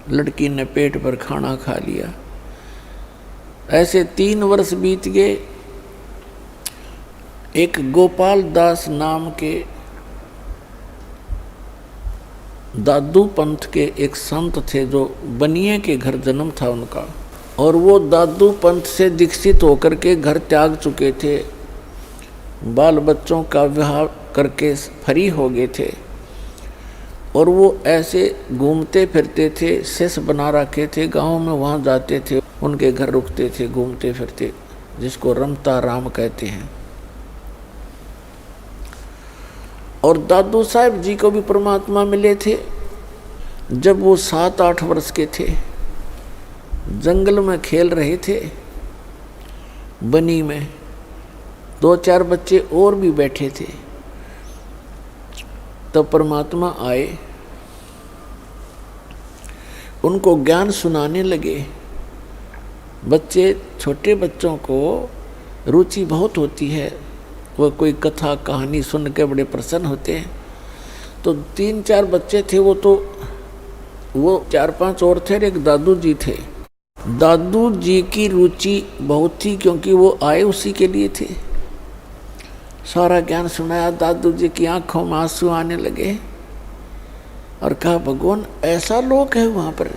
लड़की ने पेट पर खाना खा लिया। ऐसे 3 वर्ष बीत गए। एक गोपाल दास नाम के दादू पंथ के एक संत थे, जो बनिए के घर जन्म था उनका, और वो दादू पंथ से दीक्षित होकर के घर त्याग चुके थे, बाल बच्चों का विवाह करके फ्री हो गए थे, और वो ऐसे घूमते फिरते थे, शिष्य बना रखे थे गांव में, वहाँ जाते थे, उनके घर रुकते थे, घूमते फिरते, जिसको रमता राम कहते हैं। और दादू साहब जी को भी परमात्मा मिले थे जब वो 7-8 वर्ष के थे। जंगल में खेल रहे थे बनी में, 2-4 बच्चे और भी बैठे थे। तब परमात्मा आए, उनको ज्ञान सुनाने लगे। बच्चे, छोटे बच्चों को रुचि बहुत होती है, वो कोई कथा कहानी सुन के बड़े प्रसन्न होते हैं। तो 3-4 बच्चे थे, वो 4-5 और थे, एक दादू जी थे। दादू जी की रुचि बहुत थी, क्योंकि वो आए उसी के लिए थे। सारा ज्ञान सुनाया, दादू जी की आंखों में आंसू आने लगे और कहा, भगवान ऐसा लोक है वहाँ पर।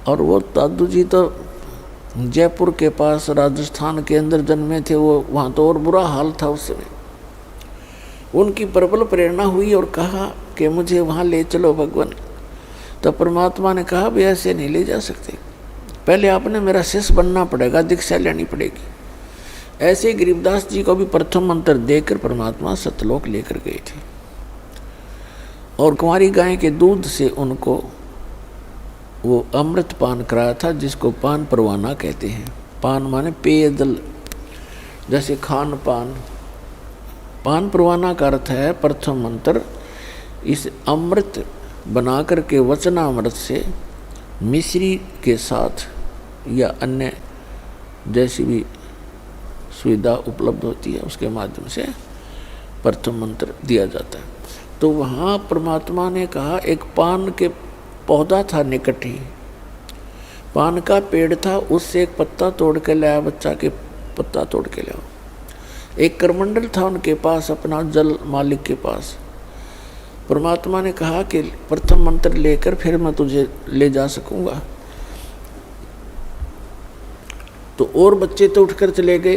और वो दादू जी तो जयपुर के पास राजस्थान के अंदर जन्मे थे, वो वहाँ तो और बुरा हाल था उस समय। उनकी प्रबल प्रेरणा हुई और कहा कि मुझे वहाँ ले चलो भगवान। तो परमात्मा ने कहा, भी ऐसे नहीं ले जा सकते, पहले आपने मेरा शिष्य बनना पड़ेगा, दीक्षा लेनी पड़ेगी। ऐसे ही गरीबदास जी को भी प्रथम मंत्र देकर परमात्मा सतलोक लेकर गए थे और कुंवारी गाय के दूध से उनको वो अमृत पान कराया था, जिसको पान परवाना कहते हैं। पान माने पेय जल, जैसे खान पान। पान परवाना का अर्थ है प्रथम मंत्र इस अमृत बना करके वचनामृत से मिश्री के साथ या अन्य जैसी भी सुविधा उपलब्ध होती है उसके माध्यम से प्रथम मंत्र दिया जाता है। तो वहाँ परमात्मा ने कहा, एक पान के पौधा था निकट ही, पान का पेड़ था, उससे एक पत्ता तोड़ के लाया, बच्चा के पत्ता तोड़ के लाया। एक करमंडल था उनके पास, अपना जल मालिक के पास। परमात्मा ने कहा कि प्रथम मंत्र लेकर फिर मैं तुझे ले जा सकूंगा। तो और बच्चे तो उठकर चले गए,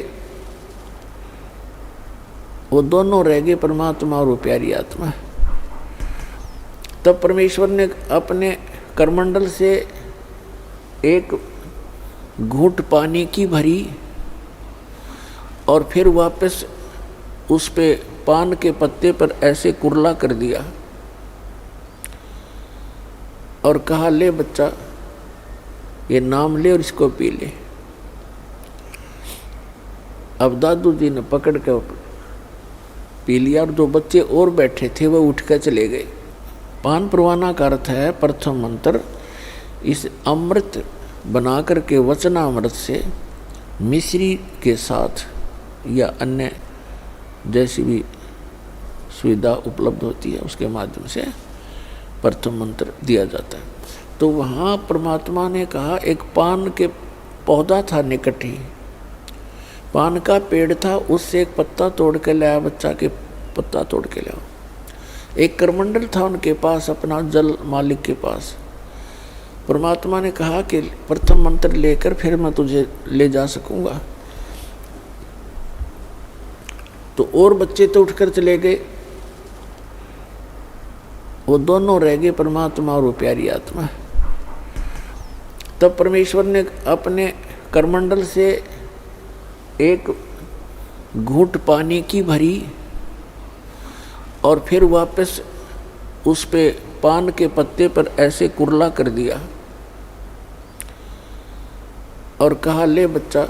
वो दोनों रह गए, परमात्मा और वो प्यारी आत्मा। तब परमेश्वर ने अपने करमंडल से एक घूंट पानी की भरी और फिर वापस उस पे पान के पत्ते पर ऐसे कुरला कर दिया और कहा, ले बच्चा ये नाम ले और इसको पी ले। अब दादू जी ने पकड़ के पी लिया और 2 बच्चे और बैठे थे वो उठ कर चले गए। पान परवाना का अर्थ है प्रथम मंत्र इस अमृत बना करके वचनामृत से मिश्री के साथ या अन्य जैसी भी सुविधा उपलब्ध होती है उसके माध्यम से प्रथम मंत्र दिया जाता है। तो वहाँ परमात्मा ने कहा, एक पान के पौधा था निकट ही, पान का पेड़ था, उससे एक पत्ता तोड़ के लाया, बच्चा के पत्ता तोड़ के लाया। एक करमंडल था उनके पास, अपना जल मालिक के पास। परमात्मा ने कहा कि प्रथम मंत्र लेकर फिर मैं तुझे ले जा सकूंगा। तो और बच्चे तो उठकर चले गए, वो दोनों रह गए, परमात्मा और वो प्यारी आत्मा। तब परमेश्वर ने अपने करमंडल से एक घूंट पानी की भरी और फिर वापस उस पे पान के पत्ते पर ऐसे कुरला कर दिया और कहा, ले बच्चा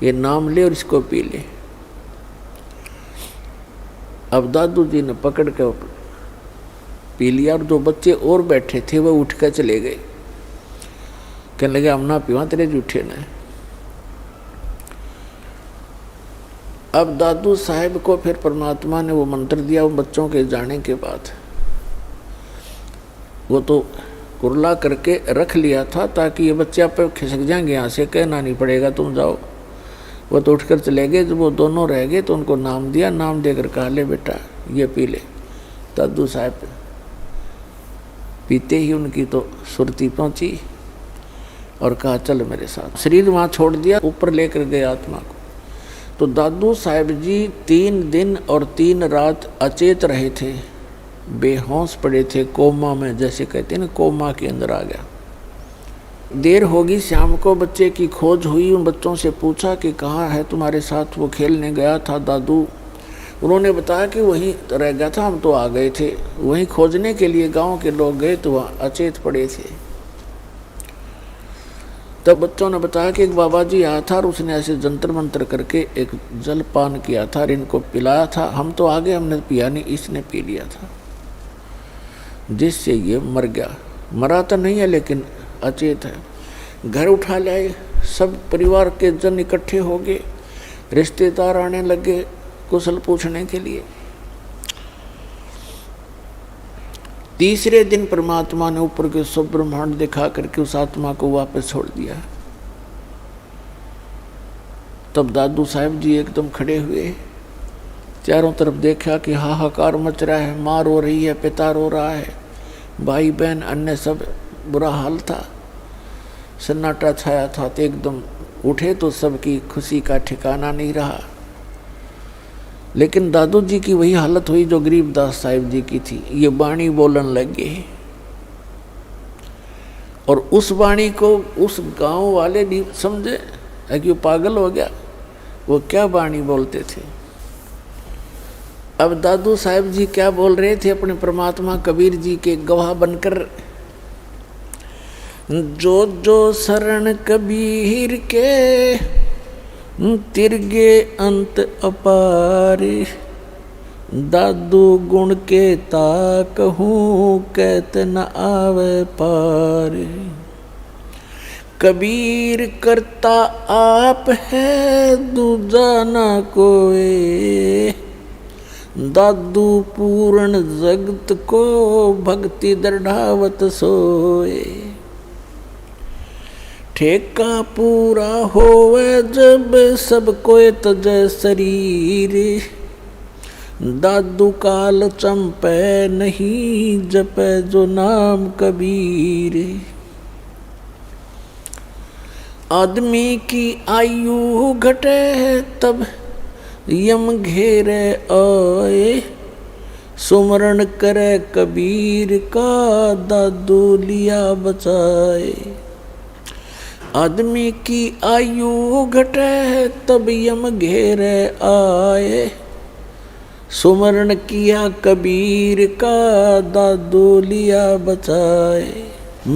ये नाम ले और इसको पी ले। अब दादू जी ने पकड़ के पी लिया और 2 बच्चे और बैठे थे वो उठ कर चले गए। कहने लगे, हम ना पीवा, तेरे जूठे ने। अब दादू साहब को फिर परमात्मा ने वो मंत्र दिया, वो बच्चों के जाने के बाद वो तो कुरला करके रख लिया था ताकि ये बच्चे आप खिसक जाएंगे, यहाँ से कहना नहीं पड़ेगा तुम जाओ। वो तो उठकर चले गए। जब वो दोनों रह गए तो उनको नाम दिया, नाम देकर कहा, ले बेटा ये पी ले। दादू साहब पीते ही उनकी तो सुरती पहुंची और कहा, चल मेरे साथ। शरीर वहाँ छोड़ दिया, ऊपर लेकर गए आत्मा को। तो दादू साहब जी 3 दिन और 3 रात अचेत रहे थे, बेहोश पड़े थे, कोमा में, जैसे कहते हैं ना, कोमा के अंदर आ गया। देर होगी, शाम को बच्चे की खोज हुई। उन बच्चों से पूछा कि कहाँ है तुम्हारे साथ वो खेलने गया था दादू। उन्होंने बताया कि वहीं रह गया था, हम तो आ गए थे। वहीं खोजने के लिए गांव के लोग गए तो वहाँ अचेत पड़े थे। तब बच्चों ने बताया कि एक बाबा जी आया था और उसने ऐसे जंतर मंतर करके एक जल पान किया था और इनको पिलाया था। हम तो आगे हमने पिया नहीं, इसने पी लिया था, जिससे ये मर गया। मरा तो नहीं है लेकिन अचेत है। घर उठा लाए, सब परिवार के जन इकट्ठे हो गए, रिश्तेदार आने लगे कुशल पूछने के लिए। तीसरे दिन परमात्मा ने ऊपर के सब ब्रह्मांड दिखा करके उस आत्मा को वापस छोड़ दिया। तब दादू साहब जी एकदम खड़े हुए, चारों तरफ देखा कि हाहाकार मच रहा है, माँ रो रही है, पिता रो रहा है, भाई बहन अन्य सब बुरा हाल था, सन्नाटा छाया था। तो एकदम उठे तो सबकी खुशी का ठिकाना नहीं रहा। लेकिन दादू जी की वही हालत हुई जो गरीबदास साहिब जी की थी। ये वाणी बोलन लगे और उस वाणी को उस गांव वाले नहीं समझे कि वो पागल हो गया। वो क्या वाणी बोलते थे। अब दादू साहिब जी क्या बोल रहे थे अपने परमात्मा कबीर जी के गवाह बनकर, जो जो शरण कबीर के तिरगे अंत अपारे, दादू गुण के ताकहूँ कहत न आवे पारे। कबीर करता आप है दूजा ना कोई, दादू पूर्ण जगत को भक्ति दृढ़ावत सोए। ठेका पूरा होवे जब सब कोई तजै शरीर, दादू काल चंपे नहीं जपे जो नाम कबीर। आदमी की आयु घटे तब यम घेरे आए, सुमरण करे कबीर का दादू लिया बचाए। आदमी की आयु घटे तब यम घेरे आए, सुमरण किया कबीर का दादू लिया बचाए।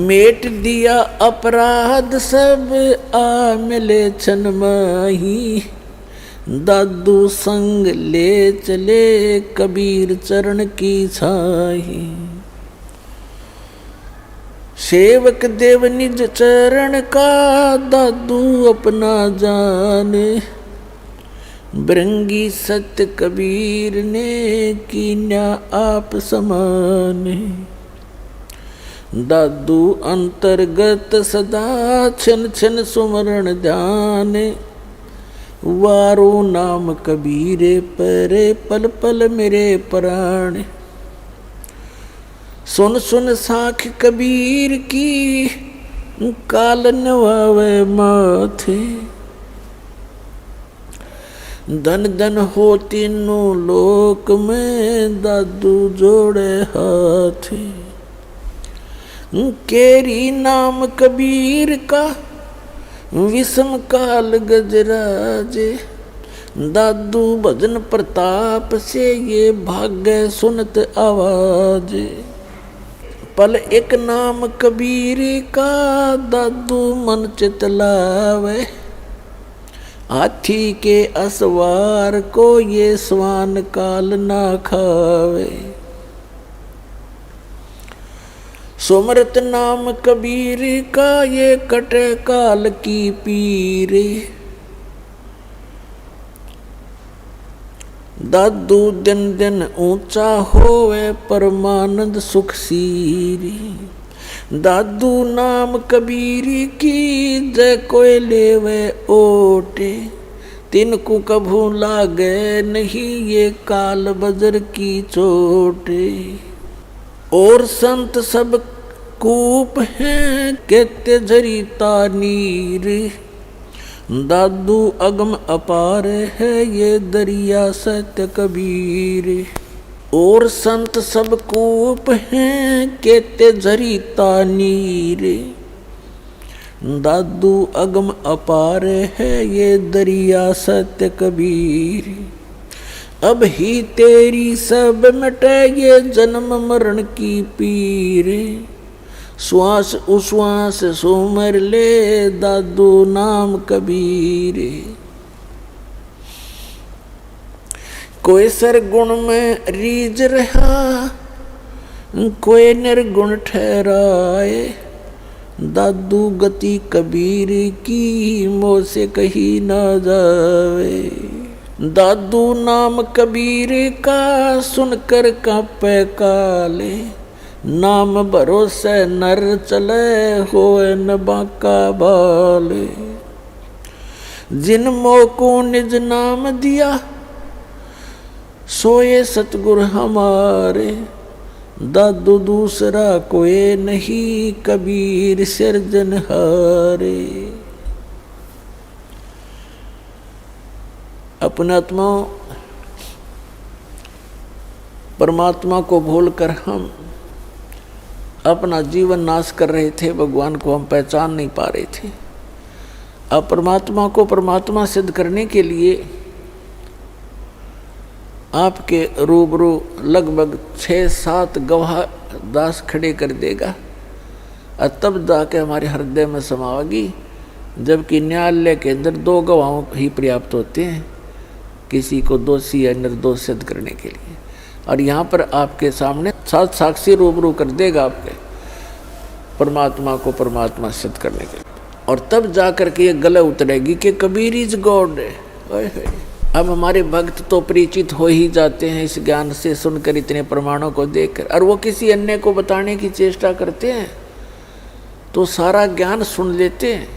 मेट दिया अपराध सब आ मिले छन माही, दादू संग ले चले कबीर चरण की छाही। सेवक देव निज चरण का दादू अपना जाने, बरंगी सत्य कबीर ने कीन्या आप समाने। दादू अंतर्गत सदा छन छन सुमरण ध्यान, वारो नाम कबीरे परे पल पल मेरे प्राण। सुन सुन साख कबीर की काल नवावे माथे, धन धन हो तीनों लोक में दादू जोड़े हाथ। केरी नाम कबीर का विषम काल गजराजे, दादू भजन प्रताप से ये भाग्य सुनत आवाज। पल एक नाम कबीर का दादू मन चित लावे, हाथी के असवार को ये स्वान काल ना खावे। सुमरत नाम कबीर का ये कटे काल की पीर, दादू दिन दिन ऊंचा होवे परमानंद सुख सीरी। दादू नाम कबीर की जय कोई लेवे ओटे, तिनको कभू लागे नहीं ये काल बजर की चोटे। और संत सब कूप हैं कहते झरीता नीर, दादू अगम अपार है ये दरिया सत्य कबीर। और संत सब कूप हैं कहते झरीता नीर, दादू अगम अपार है ये दरिया सत्य कबीर। अब ही तेरी सब मिटे ये जन्म मरण की पीर, श्वास उश्वास सुमर ले दादू नाम कबीर। कोई सरगुण में रीझ रहा कोई निर्गुण ठहराए, दादू गति कबीर की मोह से कही ना जावे। दादू नाम कबीर का सुनकर कांपे काले, नाम भरोसे नर चले होए न बाका बाले। जिन मोह को निज नाम दिया सोए सतगुरु हमारे, दादू दूसरा कोई नहीं कबीर सिरजनहारे। अपने आत्मा परमात्मा को भूलकर हम अपना जीवन नाश कर रहे थे, भगवान को हम पहचान नहीं पा रहे थे। अब परमात्मा को परमात्मा सिद्ध करने के लिए आपके रूबरू लगभग 6-7 गवाह दास खड़े कर देगा और तब जाके हमारे हृदय में समाएगी। जबकि न्यायालय के अंदर 2 गवाहों ही पर्याप्त होते हैं किसी को दोषी या निर्दोष सिद्ध करने के लिए, और यहाँ पर आपके सामने 7 साक्षी रूबरू कर देगा आपके परमात्मा को परमात्मा सिद्ध करने के लिए। और तब जाकर के ये गले उतरेगी कि कबीर इज गॉड। अब हमारे भक्त तो परिचित हो ही जाते हैं इस ज्ञान से, सुनकर इतने प्रमाणों को देखकर, और वो किसी अन्य को बताने की चेष्टा करते हैं तो सारा ज्ञान सुन लेते हैं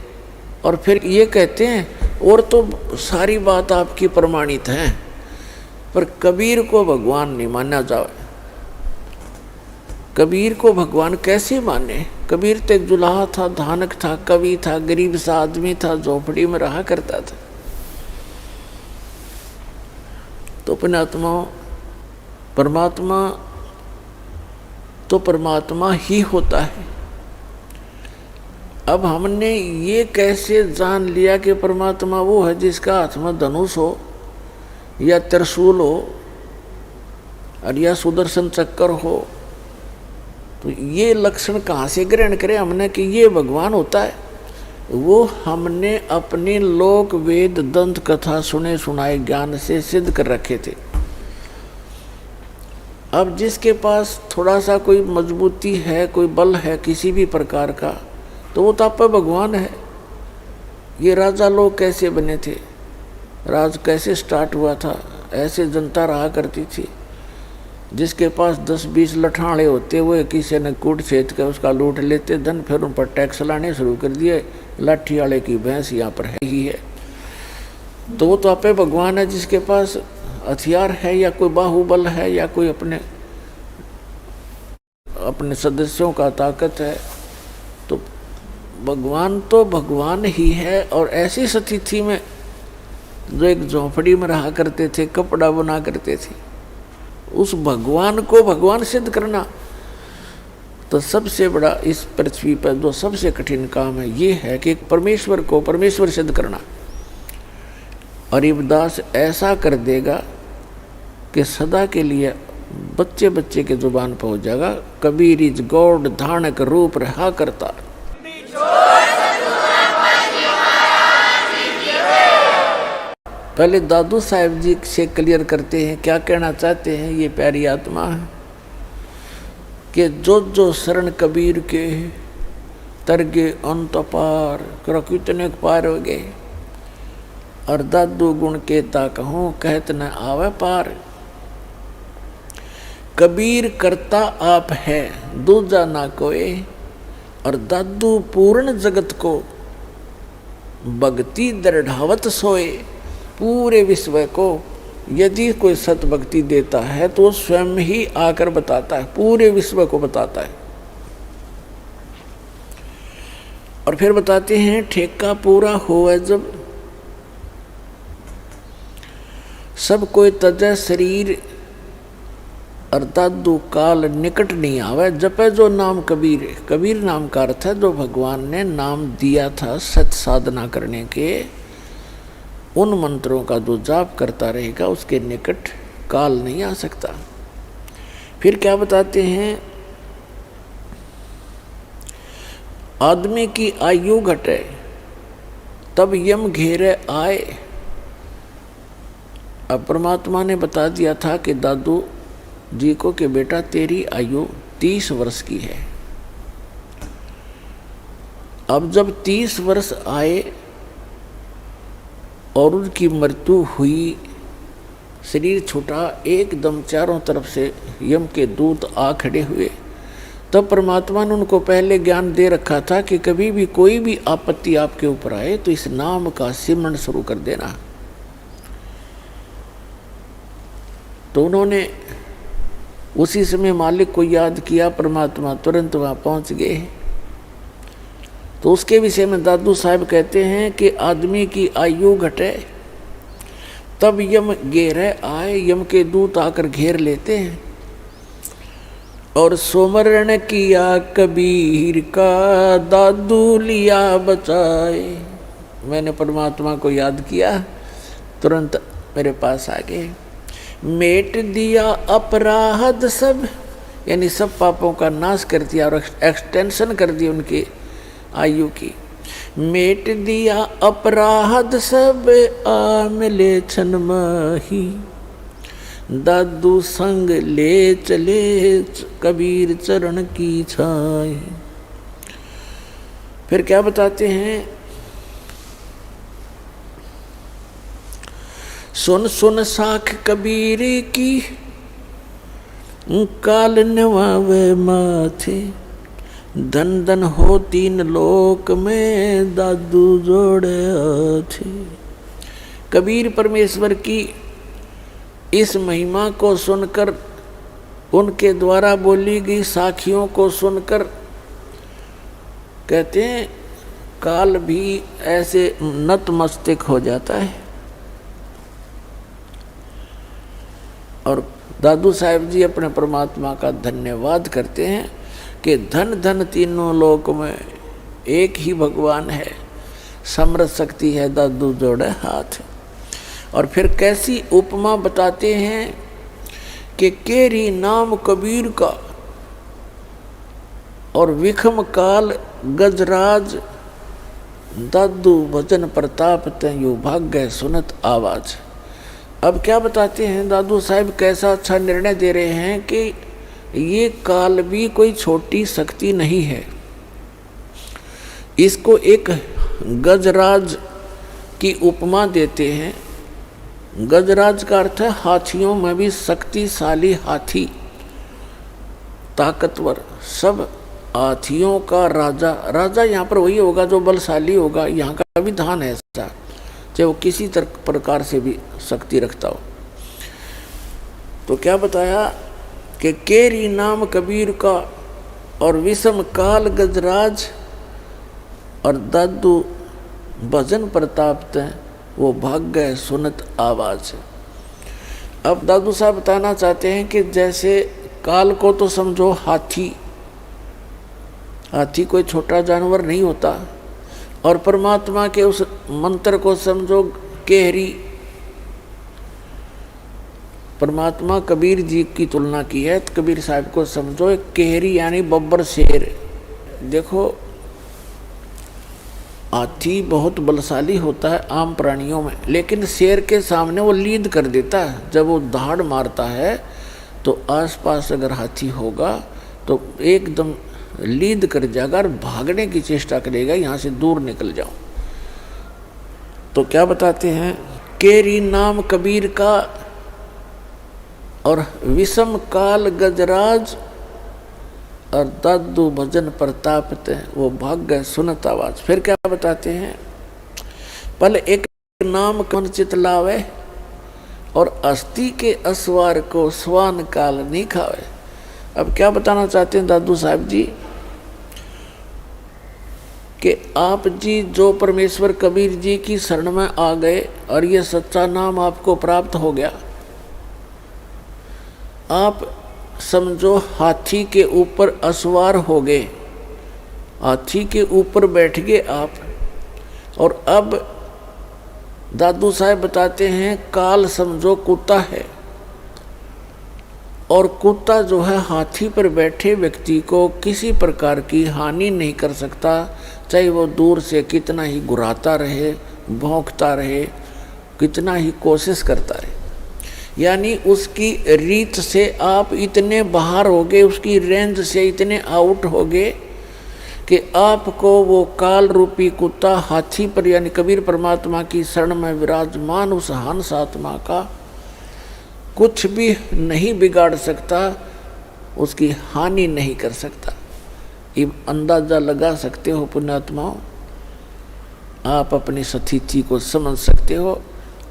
और फिर ये कहते हैं और तो सारी बात आपकी प्रमाणित है, पर कबीर को भगवान नहीं माना जाए। कबीर को भगवान कैसे माने? कबीर तो एक जुलाहा था, धानक था, कवि था, गरीब सा आदमी था, झोपड़ी में रहा करता था। तो अपने आत्मा परमात्मा तो परमात्मा ही होता है। अब हमने ये कैसे जान लिया कि परमात्मा वो है जिसका हाथ में धनुष हो या त्रिशूल हो और या सुदर्शन चक्कर हो? तो ये लक्षण कहाँ से ग्रहण करें हमने कि ये भगवान होता है? वो हमने अपने लोक वेद दंत कथा सुने सुनाए ज्ञान से सिद्ध कर रखे थे। अब जिसके पास थोड़ा सा कोई मजबूती है, कोई बल है किसी भी प्रकार का, तो वो तो आप भगवान है। ये राजा लोग कैसे बने थे, राज कैसे स्टार्ट हुआ था? ऐसे जनता रहा करती थी जिसके पास 10-20 लठाड़े होते हुए किसी ने कूट छेद कर उसका लूट लेते धन, फिर उन पर टैक्स लाने शुरू कर दिए। लाठी वाले की भैंस यहाँ पर है ही है। तो वो तो आपे भगवान है जिसके पास हथियार है या कोई बाहुबल है या कोई अपने सदस्यों का ताकत है। तो भगवान ही है। और ऐसी स्थिति में जो एक झोंपड़ी में रहा करते थे, कपड़ा बना करते थे, उस भगवान को भगवान सिद्ध करना तो सबसे बड़ा इस पृथ्वी पर जो सबसे कठिन काम है ये है कि परमेश्वर को परमेश्वर सिद्ध करना। और इब्दास ऐसा कर देगा कि सदा के लिए बच्चे बच्चे के जुबान पर हो जाएगा, कबीर इज गॉड, धानक रूप रहा करता। पहले दादू साहब जी से क्लियर करते हैं क्या कहना चाहते हैं ये प्यारी आत्मा कि जो शरण कबीर के तरगे अंत पार करो, कितने पार हो गए। और दादू गुण के ता कहूँ कहत न आवे पार। कबीर करता आप है दूजा ना कोई, और दादू पूर्ण जगत को भक्ति दृढ़ावत सोए। पूरे विश्व को यदि कोई सत भक्ति देता है तो वो स्वयं ही आकर बताता है, पूरे विश्व को बताता है। और फिर बताते हैं ठेका पूरा हुआ जब सब कोई तजय शरीर, और दादू काल निकट नहीं आवे। जपे जो नाम कबीर, कबीर नाम का अर्थ है जो भगवान ने नाम दिया था सत साधना करने के, उन मंत्रों का जो जाप करता रहेगा उसके निकट काल नहीं आ सकता। फिर क्या बताते हैं आदमी की आयु घटे तब यम घेरे आए। अब परमात्मा ने बता दिया था कि दादू जी को कि बेटा तेरी आयु 30 वर्ष की है। अब जब 30 वर्ष आए और उनकी मृत्यु हुई, शरीर छूटा, एकदम चारों तरफ से यम के दूत आ खड़े हुए, तब परमात्मा ने उनको पहले ज्ञान दे रखा था कि कभी भी कोई भी आपत्ति आपके ऊपर आए तो इस नाम का सिमरण शुरू कर देना। तो उन्होंने उसी समय मालिक को याद किया, परमात्मा तुरंत वहां पहुंच गए। तो उसके विषय में दादू साहब कहते हैं कि आदमी की आयु घटे तब यम घेरे आए, यम के दूत आकर घेर लेते हैं। और सुमरण किया कबीर का दादू लिया बचाए। मैंने परमात्मा को याद किया, तुरंत मेरे पास आ गए। मेट दिया अपराध सब, यानी सब पापों का नाश कर दिया और एक्सटेंशन कर दी उनकी आयु की। मेट दिया अपराध सब आ मिले छन माही, दादू संग ले चले कबीर चरण की छाई। फिर क्या बताते हैं, सुन सुन साख कबीर की काल नवावे माथे, धन धन हो 3 लोक में दादू जोड़े थे। कबीर परमेश्वर की इस महिमा को सुनकर, उनके द्वारा बोली गई साखियों को सुनकर, कहते हैं काल भी ऐसे नतमस्तक हो जाता है। और दादू साहब जी अपने परमात्मा का धन्यवाद करते हैं कि धन धन तीनों लोक में एक ही भगवान है, समर्थ शक्ति है, दादू जोड़े हाथ। और फिर कैसी उपमा बताते हैं कि केरी नाम कबीर का और विखम काल गजराज, दादू भजन प्रताप तयु भाग्य सुनत आवाज। अब क्या बताते हैं दादू साहब, कैसा अच्छा निर्णय दे रहे हैं कि ये काल भी कोई छोटी शक्ति नहीं है। इसको एक गजराज की उपमा देते हैं। गजराज का अर्थ है हाथियों में भी शक्तिशाली हाथी, ताकतवर, सब हाथियों का राजा। राजा यहाँ पर वही होगा जो बलशाली होगा। यहाँ का विधान है ऐसा, चाहे वो किसी प्रकार से भी शक्ति रखता हो। तो क्या बताया कि केरी नाम कबीर का और विषम काल गजराज और दादू भजन प्रताप तय वो भाग्य सुनत आवाज। अब दादू साहब बताना चाहते हैं कि जैसे काल को तो समझो हाथी, हाथी कोई छोटा जानवर नहीं होता, और परमात्मा के उस मंत्र को समझो केहरी। परमात्मा कबीर जी की तुलना की है, तो कबीर साहब को समझो एक केहरी यानी बब्बर शेर। देखो हाथी बहुत बलशाली होता है आम प्राणियों में, लेकिन शेर के सामने वो लीद कर देता है। जब वो दहाड़ मारता है तो आसपास अगर हाथी होगा तो एकदम लीद कर जाएगा और भागने की चेष्टा करेगा, यहाँ से दूर निकल जाओ। तो क्या बताते हैं, केरी नाम कबीर का और विषम काल गजराज और दादू भजन प्रताप वो भाग्य सुनत आवाज। फिर क्या बताते हैं, पल एक नाम कौन चित लावे और अस्थि के असवार को स्वान काल नहीं खावे। अब क्या बताना चाहते हैं दादू साहब जी कि आप जी जो परमेश्वर कबीर जी की शरण में आ गए और ये सच्चा नाम आपको प्राप्त हो गया, आप समझो हाथी के ऊपर असवार हो गए, हाथी के ऊपर बैठ गए आप। और अब दादू साहब बताते हैं काल समझो कुत्ता है, और कुत्ता जो है हाथी पर बैठे व्यक्ति को किसी प्रकार की हानि नहीं कर सकता, चाहे वो दूर से कितना ही गुर्राता रहे, भौंकता रहे, कितना ही कोशिश करता रहे। यानी उसकी रीत से आप इतने बाहर हो गए, उसकी रेंज से इतने आउट हो गए कि आपको वो काल रूपी कुत्ता हाथी पर यानी कबीर परमात्मा की शरण में विराजमान उस हंस आत्मा का कुछ भी नहीं बिगाड़ सकता, उसकी हानि नहीं कर सकता। ये अंदाज़ा लगा सकते हो पुण्यात्माओं, आप अपनी स्थिति को समझ सकते हो,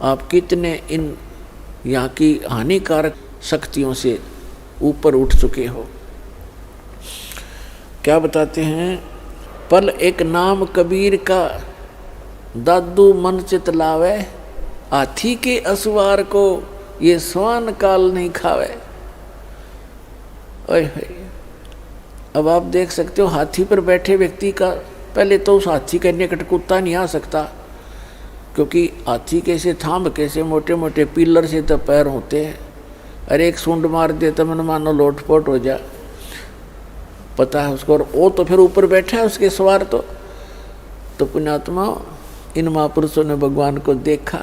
आप कितने इन यहाँ की हानिकारक शक्तियों से ऊपर उठ चुके हो। क्या बताते हैं, पल एक नाम कबीर का दादू मन चित लावे, हाथी के असवार को ये स्वान काल नहीं खावे। ओए अब आप देख सकते हो हाथी पर बैठे व्यक्ति का, पहले तो उस हाथी के निकट कुत्ता नहीं आ सकता, क्योंकि हाथी कैसे थांब कैसे मोटे मोटे पिलर से तो पैर होते हैं, अरे एक सूंड मार दे तो मन मानो लोटपोट हो जा, पता है उसको। और वो तो फिर ऊपर बैठा है उसके सवार। तो पुण्यात्मा, इन महापुरुषों ने भगवान को देखा,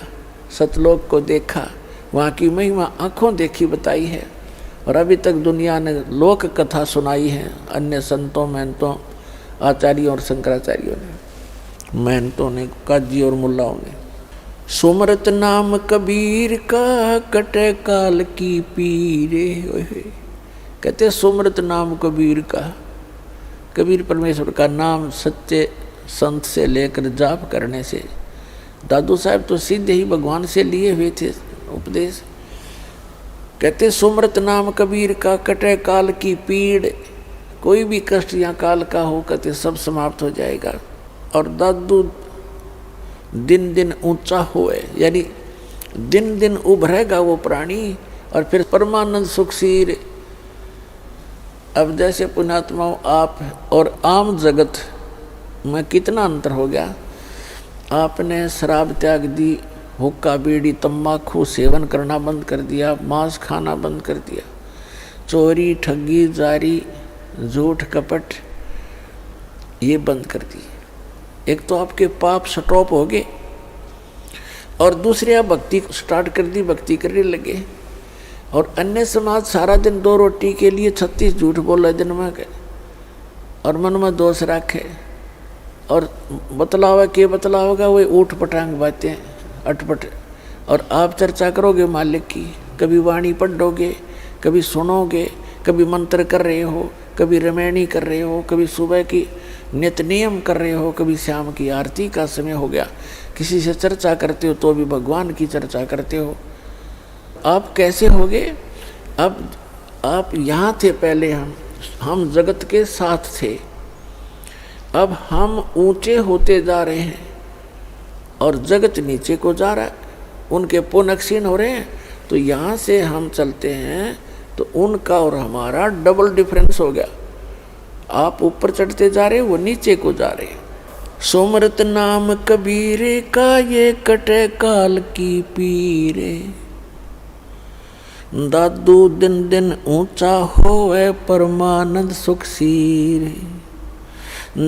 सतलोक को देखा, वहाँ की महिमा आँखों देखी बताई है, और अभी तक दुनिया ने लोक कथा सुनाई है अन्य संतों महंतों आचार्यों और शंकराचार्यों ने, महंतों ने, काजी और मुल्लाओं ने। सुमरत नाम कबीर का कटे काल की पीरे, कहते सुमरत नाम कबीर का, कबीर परमेश्वर का नाम सच्चे संत से लेकर जाप करने से, दादू साहब तो सीधे ही भगवान से लिए हुए थे उपदेश। कहते सुमरत नाम कबीर का कटे काल की पीड़, कोई भी कष्ट या काल का हो कहते सब समाप्त हो जाएगा। और दादू दिन दिन ऊंचा होए, यानी दिन दिन उभरेगा वो प्राणी, और फिर परमानंद सुखसीर। अब जैसे पुण्यात्माओं आप और आम जगत में कितना अंतर हो गया। आपने शराब त्याग दी, हुक्का बीड़ी तम्बाकू सेवन करना बंद कर दिया, मांस खाना बंद कर दिया, चोरी ठगी जारी झूठ कपट ये बंद कर दिए। एक तो आपके पाप स्टॉप हो गए, और दूसरे आप भक्ति स्टार्ट कर दी, भक्ति करने लगे। और अन्य समाज सारा दिन 2 रोटी के लिए 36 झूठ बोला दिन में के, और मन में दोष रखे, और बतलावा के बतलावेगा वही ऊट पटांग बातें अटपट। और आप चर्चा करोगे मालिक की, कभी वाणी पढ़ोगे, कभी सुनोगे, कभी मंत्र कर रहे हो, कभी रमैनी कर रहे हो, कभी सुबह की नित्य नियम कर रहे हो, कभी शाम की आरती का समय हो गया, किसी से चर्चा करते हो तो भी भगवान की चर्चा करते हो। आप कैसे होगे? अब आप यहाँ थे पहले, हम जगत के साथ थे, अब हम ऊंचे होते जा रहे हैं और जगत नीचे को जा रहा है, उनके पुण्य क्षीण हो रहे हैं। तो यहाँ से हम चलते हैं तो उनका और हमारा डबल डिफरेंस हो गया। आप ऊपर चढ़ते जा रहे, वो नीचे को जा रहे। सुमरत नाम कबीरे का ये कटे काल की पीरे, दादू दिन दिन ऊंचा होए परमानंद सुखसीर।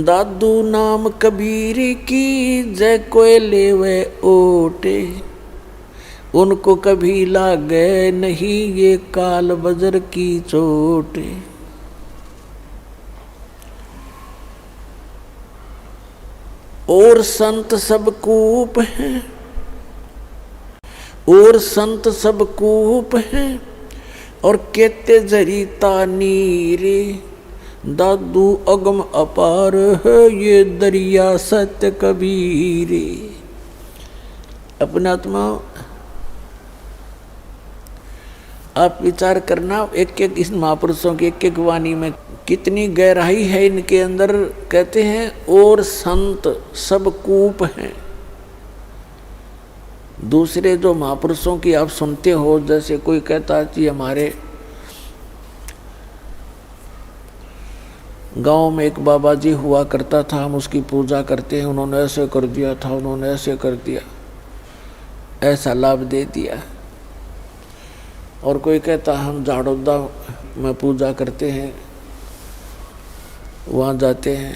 दादू नाम कबीर की जय कोय लेवे ओटे, उनको कभी लागे नहीं ये काल बजर की चोटे। और संत सब कूप हैं, और संत सब कूप हैं, और कहते जरीता नीरे। दादू अगम अपार है ये दरिया सत्य कबीरे। अपना आत्मा आप विचार करना, एक एक इस महापुरुषों की एक एक वाणी में कितनी गहराई है इनके अंदर। कहते हैं और संत सब कूप हैं। दूसरे जो महापुरुषों की आप सुनते हो, जैसे कोई कहता कि हमारे गांव में एक बाबा जी हुआ करता था, हम उसकी पूजा करते हैं, उन्होंने ऐसे कर दिया था, उन्होंने ऐसे कर दिया, ऐसा लाभ दे दिया। और कोई कहता हम झाड़ोदा में पूजा करते हैं, वहाँ जाते हैं।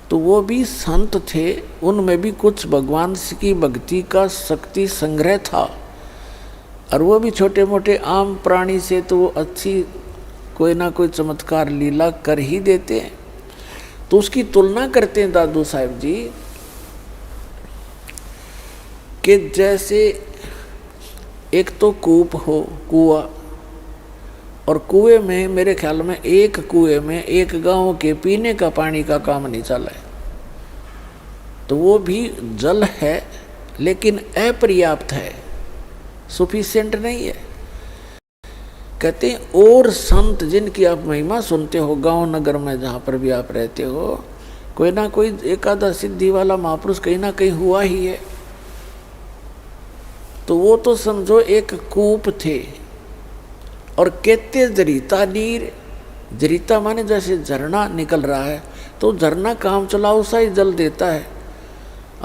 तो वो भी संत थे, उनमें भी कुछ भगवान की भक्ति का शक्ति संग्रह था, और वो भी छोटे मोटे आम प्राणी से तो वो अच्छी कोई ना कोई चमत्कार लीला कर ही देते हैं। तो उसकी तुलना करते हैं दादू साहब जी कि जैसे एक तो कूप हो, कुआं, और कुएं में मेरे ख्याल में एक कुएं में एक गांव के पीने का पानी का काम नहीं चला है, तो वो भी जल है लेकिन अपर्याप्त है, सफिशिएंट नहीं है। कहते हैं और संत जिनकी आप महिमा सुनते हो गांव नगर में जहाँ पर भी आप रहते हो, कोई ना कोई एकादा सिद्धि वाला महापुरुष कहीं ना कहीं हुआ ही है। तो वो तो समझो एक कूप थे, और कहते जरीता नीर, जरीता माने जैसे झरना निकल रहा है, तो झरना काम चलाओ सा ही जल देता है,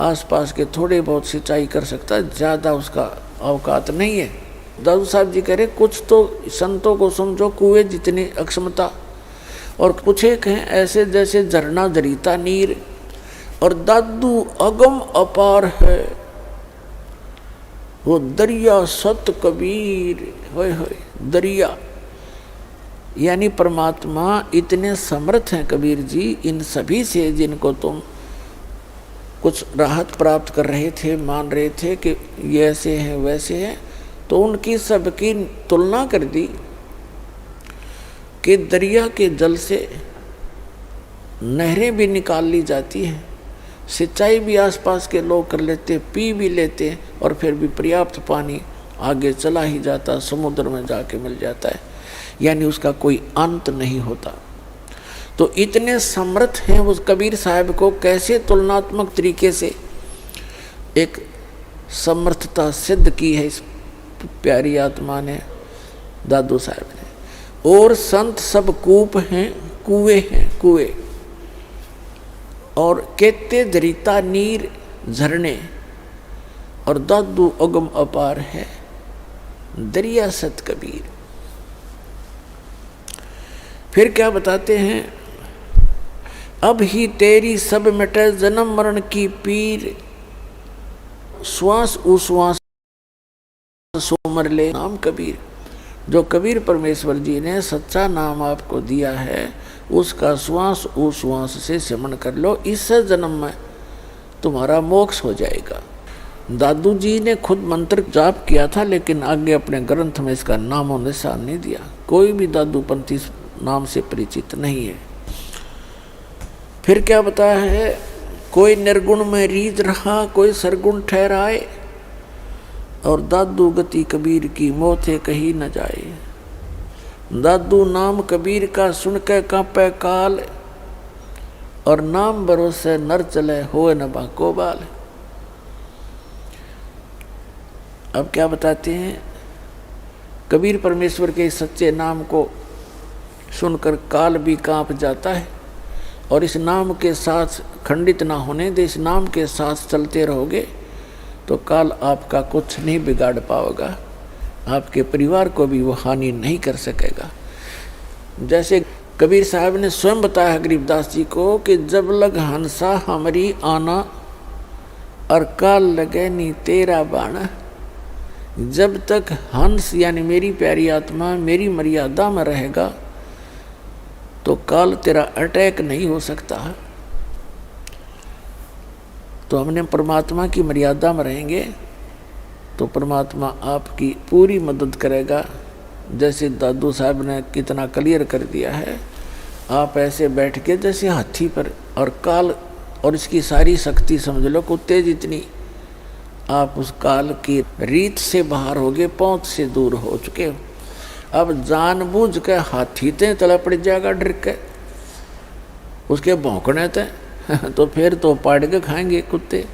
आसपास के थोड़े बहुत सिंचाई कर सकता है, ज़्यादा उसका अवकात नहीं है। दादू साहब जी कह रहे कुछ तो संतों को समझो कुएं जितनी अक्षमता, और कुछ एक हैं ऐसे जैसे झरना जरीता नीर, और दादू अगम अपार है, वो दरिया सत कबीर, होय होय दरिया, यानी परमात्मा इतने समर्थ हैं कबीर जी इन सभी से जिनको तुम कुछ राहत प्राप्त कर रहे थे, मान रहे थे कि ये ऐसे हैं वैसे हैं, तो उनकी सबकी तुलना कर दी कि दरिया के जल से नहरें भी निकाल ली जाती हैं, सिंचाई भी आसपास के लोग कर लेते, पी भी लेते, और फिर भी पर्याप्त पानी आगे चला ही जाता, समुद्र में जाके मिल जाता है, यानी उसका कोई अंत नहीं होता। तो इतने समर्थ हैं उस कबीर साहब को कैसे तुलनात्मक तरीके से एक समर्थता सिद्ध की है इस प्यारी आत्मा ने, दादू साहब ने। और संत सब कूप हैं, कुएं हैं, कुएं, और कहते जरीता नीर झरने, और दादू अगम अपार है, दरिया सत कबीर। फिर क्या बताते हैं, अब ही तेरी सब मिटे जन्म मरण की पीर, श्वास उश्वास सोमर ले नाम कबीर। जो कबीर परमेश्वर जी ने सच्चा नाम आपको दिया है, उसका श्वास उश्वास से सेवन कर लो, इस जन्म में तुम्हारा मोक्ष हो जाएगा। दादू जी ने खुद मंत्र जाप किया था, लेकिन आगे अपने ग्रंथ में इसका नाम और निशान नहीं दिया। कोई भी दादू पंथी नाम से परिचित नहीं है। फिर क्या बताया है, कोई निर्गुण में रीझ रहा, कोई सरगुण ठहराए, और दादू गति कबीर की मोथे कहीं न जाए। दादू नाम कबीर का सुन के कांपे काल, और नाम भरोसे नर चले होए न बाको बाल। अब क्या बताते हैं, कबीर परमेश्वर के सच्चे नाम को सुनकर काल भी कांप जाता है, और इस नाम के साथ खंडित ना होने दे, इस नाम के साथ चलते रहोगे तो काल आपका कुछ नहीं बिगाड़ पाएगा, आपके परिवार को भी वो हानि नहीं कर सकेगा। जैसे कबीर साहब ने स्वयं बताया गरीबदास जी को कि जब लग हंसा हमारी आना, और काल लगे नी तेरा बाणा। जब तक हंस यानी मेरी प्यारी आत्मा मेरी मर्यादा में रहेगा तो काल तेरा अटैक नहीं हो सकता। तो हमने परमात्मा की मर्यादा में रहेंगे तो परमात्मा आपकी पूरी मदद करेगा। जैसे दादू साहब ने कितना क्लियर कर दिया है, आप ऐसे बैठ के जैसे हाथी पर, और काल और इसकी सारी शक्ति समझ लो कुत्ते जितनी, आप उस काल की रीत से बाहर हो गए, पहुँच से दूर हो चुके हो। अब जानबूझ के हाथी ते तला पड़ जाएगा डर के, उसके भौंकने थे तो फिर तो पाड़ के खाएंगे कुत्ते।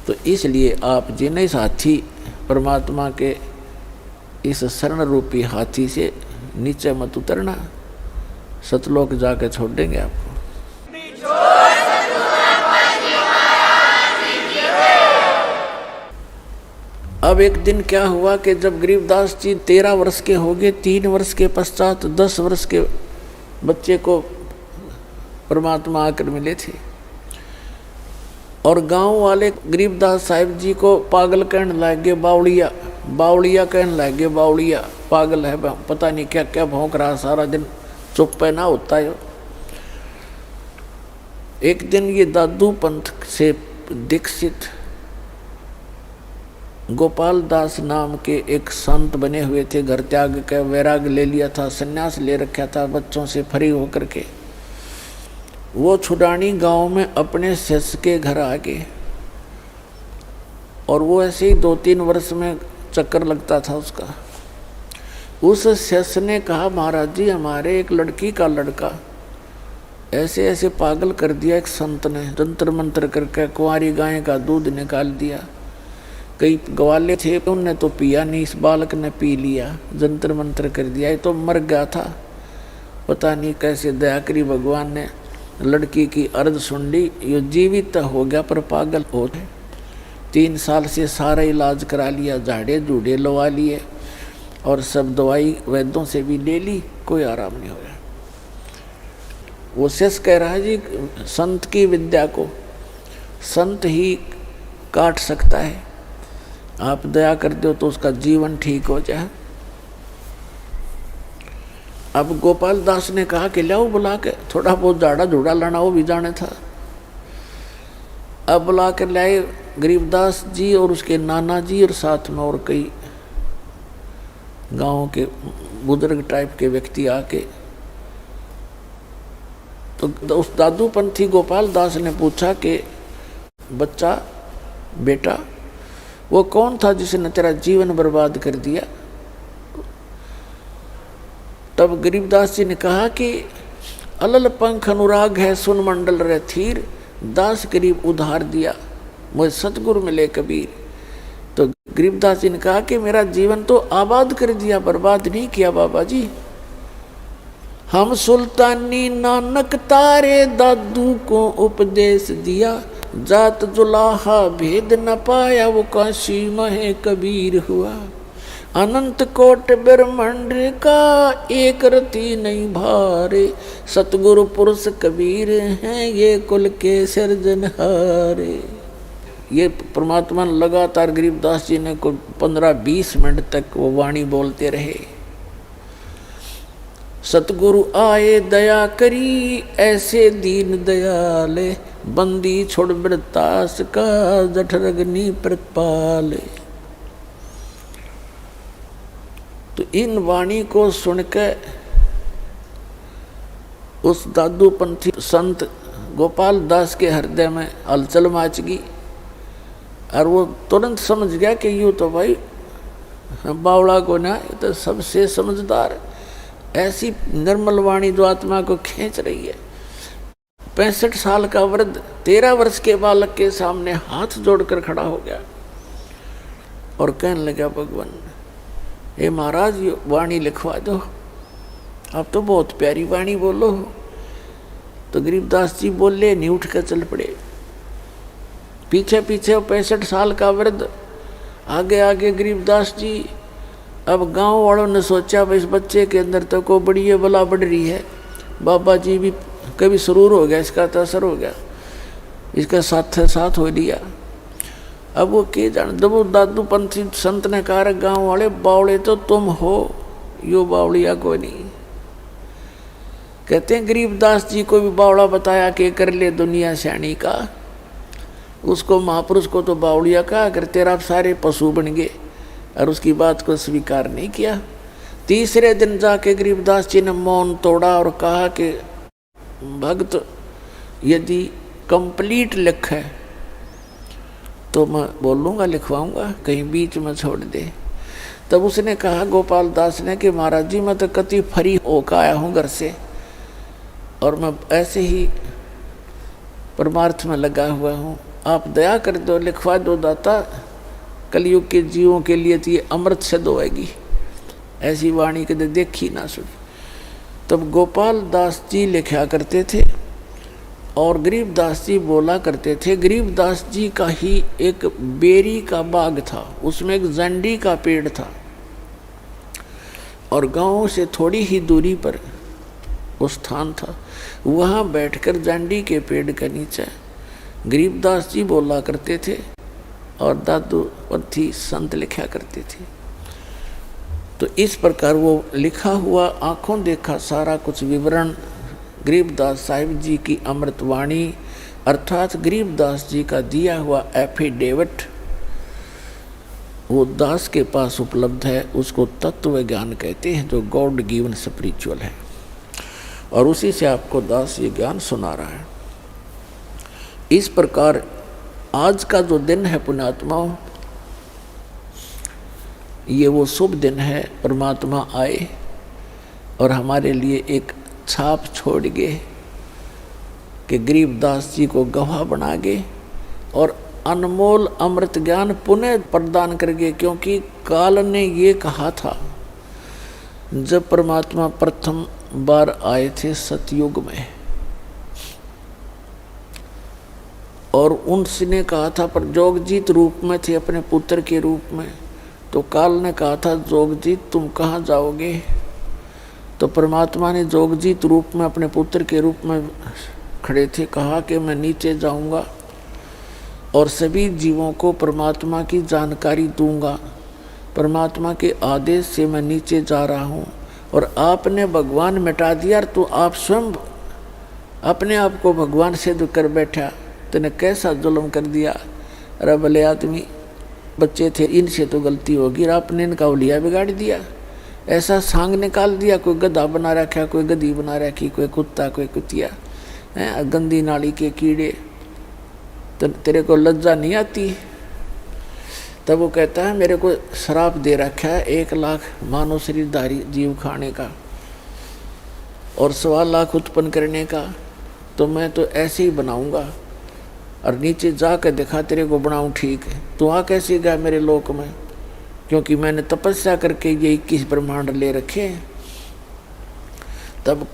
तो इसलिए आप जिन्हें इस हाथी परमात्मा के इस शरण रूपी हाथी से नीचे मत उतरना, सतलोक जाके छोड़ देंगे आपको। अब एक दिन क्या हुआ कि जब गरीबदास जी 13 वर्ष के हो गए, 3 वर्ष के पश्चात 10 वर्ष के बच्चे को परमात्मा आकर मिले थे। और गांव वाले गरीबदास साहिब जी को पागल कहने लगे, बावड़िया बावड़िया कहने लगे, बावड़िया पागल है, पता नहीं क्या क्या भौंक रहा सारा दिन, चुप पे ना होता है। एक दिन ये दादू पंथ से दीक्षित गोपाल दास नाम के एक संत बने हुए थे, घर त्याग के वैराग ले लिया था, सन्यास ले रखा था बच्चों से फ्री होकर के। वो छुडानी गांव में अपने शिष्य के घर आ गए और वो ऐसे ही 2-3 वर्ष में चक्कर लगता था उसका। उस शिष्य ने कहा, महाराज जी हमारे एक लड़की का लड़का ऐसे ऐसे पागल कर दिया, एक संत ने जंतर मंत्र करके कुंवारी गाय का दूध निकाल दिया। कई ग्वाले थे उनने तो पिया नहीं, इस बालक ने पी लिया, जंतर मंत्र कर दिया, ये तो मर गया था। पता नहीं कैसे दया करी भगवान ने, लड़की की अर्ज सुन ली, ये जीवित हो गया पर पागल हो गए। 3 साल से सारा इलाज करा लिया, झाड़े जूड़े लवा लिए और सब दवाई वैद्यों से भी ले ली, कोई आराम नहीं होया। वो शेष कह रहा है जी संत की विद्या को संत ही काट सकता है, आप दया कर दो तो उसका जीवन ठीक हो जाए। अब गोपाल दास ने कहा कि लाओ बुला के, थोड़ा बहुत झाड़ा झूड़ा लाना वो भी जाने था। अब बुला कर लाए गरीबदास जी और उसके नाना जी और साथ में और कई गांव के बुजुर्ग टाइप के व्यक्ति आके। तो उस दादू पंथी गोपाल दास ने पूछा कि बच्चा बेटा वो कौन था जिसने तेरा जीवन बर्बाद कर दिया? तब गरीबदास जी ने कहा कि अलल पंख अनुराग है सुन मंडल रे थीर, दास गरीब उधार दिया मुझे सतगुरु मिले कबीर। तो गरीबदास जी ने कहा कि मेरा जीवन तो आबाद कर दिया, बर्बाद नहीं किया बाबा जी। हम सुल्तानी नानक तारे दादू को उपदेश दिया, जात जुलाहा भेद न पाया वो काशी महे कबीर हुआ। अनंत कोट ब्रह्मांड का एक रति नहीं भारे, सतगुरु पुरुष कबीर हैं ये कुल के सिरजनहारे। ये परमात्मा लगातार गरीबदास जी ने को 15-20 मिनट तक वो वाणी बोलते रहे। सतगुरु आए दया करी ऐसे दीन दयाले, बंदी छोड़ बृतास का जठरग्नि प्रपाले। तो इन वाणी को सुनकर उस दादू पंथी संत गोपाल दास के हृदय में हलचल मच गई और वो तुरंत समझ गया कि यूँ तो भाई बावड़ा को ना, ये तो सबसे समझदार ऐसी निर्मल वाणी जो आत्मा को खींच रही है। 65 साल का वृद्ध 13 वर्ष के बालक के सामने हाथ जोड़कर खड़ा हो गया और कहने लगा, भगवान हे महाराज ये वाणी लिखवा दो, आप तो बहुत प्यारी वाणी बोलो। तो गरीबदास जी बोले नहीं, उठ कर चल पड़े। पीछे पीछे 65 साल का वृद्ध, आगे आगे गरीबदास जी। अब गांव वालों ने सोचा भाई इस बच्चे के अंदर तो को बड़ी ये बला बढ़ रही है, बाबा जी भी कभी सुरूर हो गया, इसका तो असर हो गया, इसका साथ हो लिया। अब वो के जान, जब वो दादू पंथी संत ने कहा गांव वाले बावड़े तो तुम हो, यो बावड़िया को नहीं। कहते हैं गरीबदास जी को भी बावड़ा बताया कि कर ले दुनिया श्याणी का, उसको महापुरुष को तो बावड़िया का, अगर तेरा सारे पशु बन गए और उसकी बात को स्वीकार नहीं किया। तीसरे दिन जाके गरीबदास जी ने मौन तोड़ा और कहा कि भक्त यदि कंप्लीट लिख है तो मैं बोलूँगा, लिखवाऊँगा, कहीं बीच में छोड़ दे। तब उसने कहा गोपाल दास ने कि महाराज जी मैं तो कति फ्री होकर आया हूँ घर से और मैं ऐसे ही परमार्थ में लगा हुआ हूँ, आप दया कर दो, लिखवा दो दाता, कलयुग के जीवों के लिए तो ये अमृत सिद्ध होएगी। ऐसी वाणी कदे देखी ना सुनी। तब गोपाल दास जी लिखा करते थे और गरीबदास जी बोला करते थे, गरीबदास जी का ही एक बेरी का बाग था, उसमें एक जंडी का पेड़ था और गांव से थोड़ी ही दूरी पर वो स्थान था। वहाँ बैठकर जंडी के पेड़ के नीचे गरीबदास जी बोला करते थे और दादू पंथी संत लिखा करते थे। तो इस प्रकार वो लिखा हुआ आंखों देखा सारा कुछ विवरण गरीबदास साहिब जी की अमृतवाणी अर्थात गरीबदास जी का दिया हुआ एफिडेविट वो दास के पास उपलब्ध है। उसको तत्व ज्ञान कहते हैं, जो गॉड गिवन स्पिरिचुअल है, और उसी से आपको दास ये ज्ञान सुना रहा है। इस प्रकार आज का जो दिन है पुण्यात्माओं, ये वो शुभ दिन है। परमात्मा आए और हमारे लिए एक छाप छोड़ गए कि गरीबदास जी को गवाह बना गए और अनमोल अमृत ज्ञान पुनः प्रदान कर गए। क्योंकि काल ने ये कहा था, जब परमात्मा प्रथम बार आए थे सतयुग में, और उनसे कहा था, पर जोगजीत रूप में थे अपने पुत्र के रूप में, तो काल ने कहा था जोगजीत तुम कहाँ जाओगे? तो परमात्मा ने जोगजीत रूप में अपने पुत्र के रूप में खड़े थे, कहा कि मैं नीचे जाऊंगा और सभी जीवों को परमात्मा की जानकारी दूंगा। परमात्मा के आदेश से मैं नीचे जा रहा हूँ और आपने भगवान मिटा दिया, तो आप स्वयं अपने आप को भगवान सिद्ध कर बैठा। तूने कैसा जुल्म कर दिया? अरे भले आदमी, बच्चे थे, इनसे तो गलती होगी, आपने इनका उलिया बिगाड़ दिया, ऐसा सांग निकाल दिया, कोई गधा बना रखा, कोई गधी बना रखी, कोई कुत्ता, कोई कुतिया, गंदी नाली के कीड़े, तो तेरे को लज्जा नहीं आती? तब वो कहता है मेरे को श्राप दे रखा है 1 लाख मानव शरीरधारी जीव खाने का और 1.25 लाख उत्पन्न करने का, तो मैं तो ऐसे ही बनाऊंगा और नीचे जा कर दिखा तेरे को बनाऊं ठीक है। तो आ कैसे गया मेरे लोक में? क्योंकि मैंने तपस्या करके ये 21 ब्रह्मांड ले रखे। तब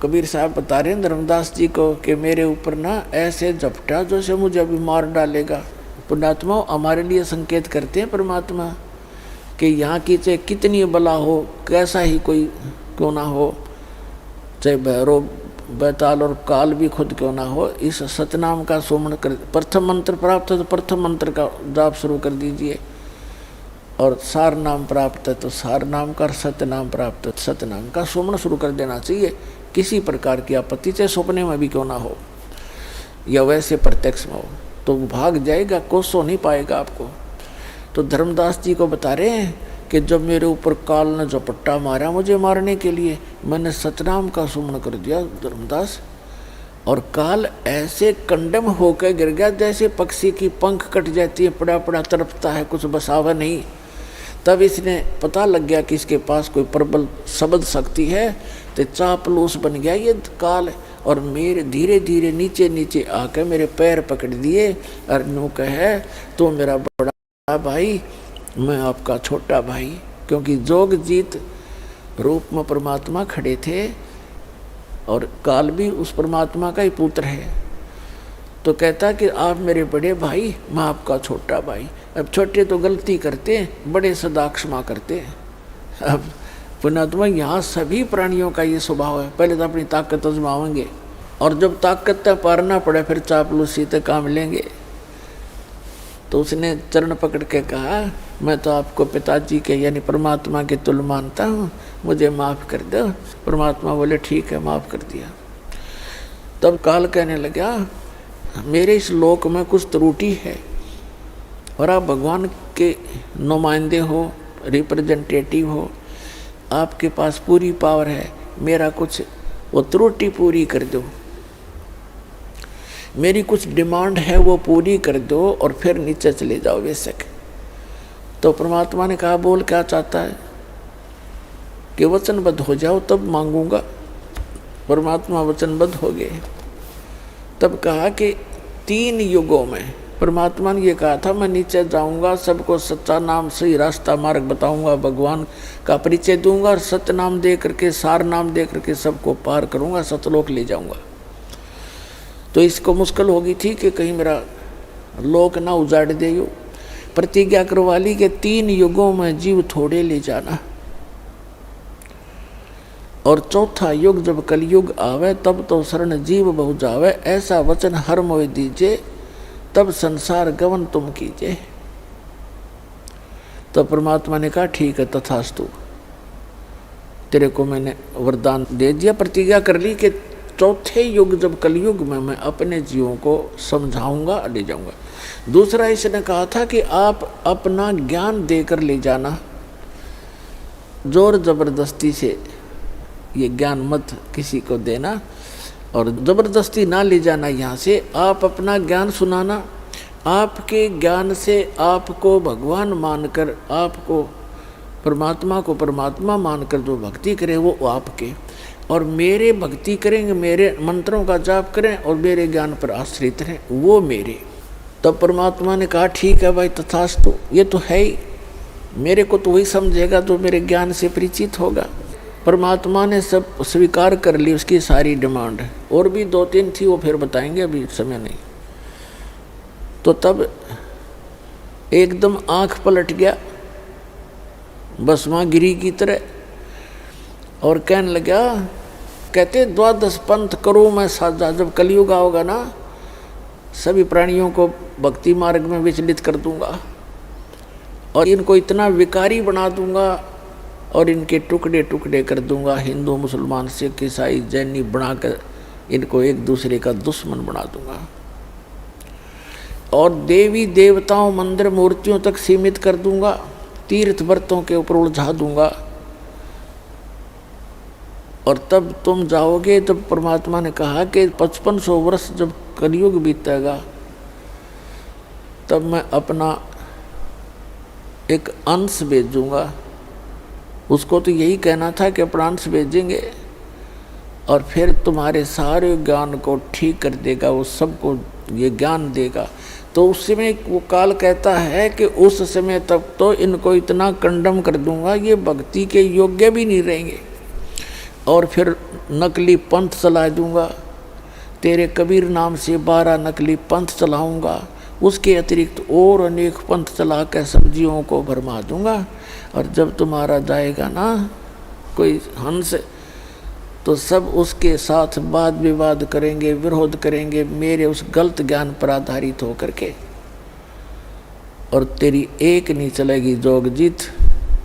कबीर साहब बता रहे हैं धर्मदास जी को कि मेरे ऊपर ना ऐसे झपटा जो से मुझे अभी मार डालेगा। पुण्यात्मा हमारे लिए संकेत करते हैं परमात्मा कि यहाँ की चाहे कितनी बला हो, कैसा ही कोई क्यों ना हो, चाहे भैरव बैताल और काल भी खुद क्यों ना हो, इस सतनाम का सुमन कर। प्रथम मंत्र प्राप्त है तो प्रथम मंत्र का जाप शुरू कर दीजिए, और सार नाम प्राप्त है तो सार नाम का, सतनाम प्राप्त है सतनाम का सुमन शुरू कर देना चाहिए। किसी प्रकार की आपत्ति चाहे सपने में भी क्यों ना हो या वैसे प्रत्यक्ष में हो, तो भाग जाएगा, कोसो नहीं पाएगा आपको। तो धर्मदास जी को बता रहे हैं कि जब मेरे ऊपर काल ने झपट्टा मारा मुझे मारने के लिए, मैंने सतनाम का सुमन कर दिया धर्मदास, और काल ऐसे कंडम होकर गिर गया जैसे पक्षी की पंख कट जाती है, पड़ा पड़ा तड़पता है, कुछ बसावा नहीं। तब इसने पता लग गया कि इसके पास कोई प्रबल शब्द शक्ति है, तो चापलूस बन गया ये काल, और मेरे धीरे धीरे नीचे नीचे आकर मेरे पैर पकड़ दिए और यूँ कहे तो मेरा बड़ा भाई, मैं आपका छोटा भाई। क्योंकि जोगजीत रूप में परमात्मा खड़े थे और काल भी उस परमात्मा का ही पुत्र है, तो कहता कि आप मेरे बड़े भाई, मैं आपका छोटा भाई। अब छोटे तो गलती करते हैं, बड़े सदा क्षमा करते हैं। अब पुण्यात्मा यहाँ सभी प्राणियों का ये स्वभाव है, पहले तो अपनी ताकत आजमाएंगे और जब ताकत तक पारना पड़े फिर चापलूसी तक काम लेंगे। तो उसने चरण पकड़ के कहा, मैं तो आपको पिताजी के यानी परमात्मा के तुल्य मानता हूँ, मुझे माफ़ कर दो। परमात्मा बोले ठीक है, माफ़ कर दिया। तब काल कहने लगा, मेरे इस लोक में कुछ त्रुटि है और आप भगवान के नुमाइंदे हो, रिप्रेजेंटेटिव हो, आपके पास पूरी पावर है, मेरा कुछ वो त्रुटि पूरी कर दो, मेरी कुछ डिमांड है वो पूरी कर दो और फिर नीचे चले जाओ बेशक। तो परमात्मा ने कहा, बोल क्या चाहता है? कि वचनबद्ध हो जाओ तब मांगूंगा। परमात्मा वचनबद्ध हो गए। तब कहा कि 3 युगों में परमात्मा ने ये कहा था, मैं नीचे जाऊंगा, सबको सच्चा नाम सही रास्ता मार्ग बताऊंगा, भगवान का परिचय दूंगा और सत्य नाम दे करके, सार नाम दे करके सबको पार करूंगा, सतलोक ले जाऊंगा। तो इसको मुश्किल होगी थी कि कहीं मेरा लोक ना उजाड़ दे। यो प्रतिज्ञा करवा ली कि 3 युगों में जीव थोड़े ले जाना, और चौथा युग जब कलयुग आवे तब तो शरण जीव बहु जावे, ऐसा वचन हर मोह दीजे, तब संसार गवन तुम कीजिए। तो परमात्मा ने कहा ठीक है तथास्तु, तेरे को मैंने वरदान दे दिया, प्रतिज्ञा कर ली कि चौथे युग जब कलयुग में मैं अपने जीवों को समझाऊंगा, ले जाऊंगा। दूसरा इसने कहा था कि आप अपना ज्ञान देकर ले जाना, जोर जबरदस्ती से ये ज्ञान मत किसी को देना, और जबरदस्ती ना ले जाना यहाँ से। आप अपना ज्ञान सुनाना, आपके ज्ञान से आपको भगवान मानकर, आपको परमात्मा को परमात्मा मानकर जो भक्ति करे वो आपके, और मेरे भक्ति करेंगे, मेरे मंत्रों का जाप करें और मेरे ज्ञान पर आश्रित रहें, वो मेरे। तब परमात्मा ने कहा ठीक है भाई तथास्तु, ये तो है ही, मेरे को तो वही समझेगा जो मेरे ज्ञान से परिचित होगा। परमात्मा ने सब स्वीकार कर ली उसकी सारी डिमांड, और भी 2-3 थी वो फिर बताएंगे, अभी समय नहीं। तो तब एकदम आंख पलट गया भस्मागिरी की तरह, और कहने लगा, कहते 12 पंथ करूँ मैं साझा, जब कलयुग आओगा ना सभी प्राणियों को भक्ति मार्ग में विचलित कर दूंगा, और इनको इतना विकारी बना दूंगा, और इनके टुकड़े टुकड़े कर दूंगा, हिंदू मुसलमान सिख ईसाई जैनी बनाकर इनको एक दूसरे का दुश्मन बना दूंगा, और देवी देवताओं मंदिर मूर्तियों तक सीमित कर दूंगा, तीर्थ व्रतों के ऊपर उलझा दूंगा। और तब तुम जाओगे, तब परमात्मा ने कहा कि 5500 वर्ष जब कलयुग बीतेगा तब मैं अपना एक अंश भेजूंगा। उसको तो यही कहना था कि अपना अंश भेजेंगे और फिर तुम्हारे सारे ज्ञान को ठीक कर देगा, वो सबको ये ज्ञान देगा। तो उस समय वो काल कहता है कि उस समय तक तो इनको इतना कंडम कर दूंगा, ये भक्ति के योग्य भी नहीं रहेंगे, और फिर नकली पंथ चला दूंगा, तेरे कबीर नाम से 12 नकली पंथ चलाऊंगा, उसके अतिरिक्त और अनेक पंथ चला कर सब्जियों को भरमा दूंगा। और जब तुम्हारा जाएगा ना कोई हंस, तो सब उसके साथ वाद विवाद करेंगे, विरोध करेंगे मेरे उस गलत ज्ञान पर आधारित होकर के, और तेरी एक नहीं चलेगी जोगजीत,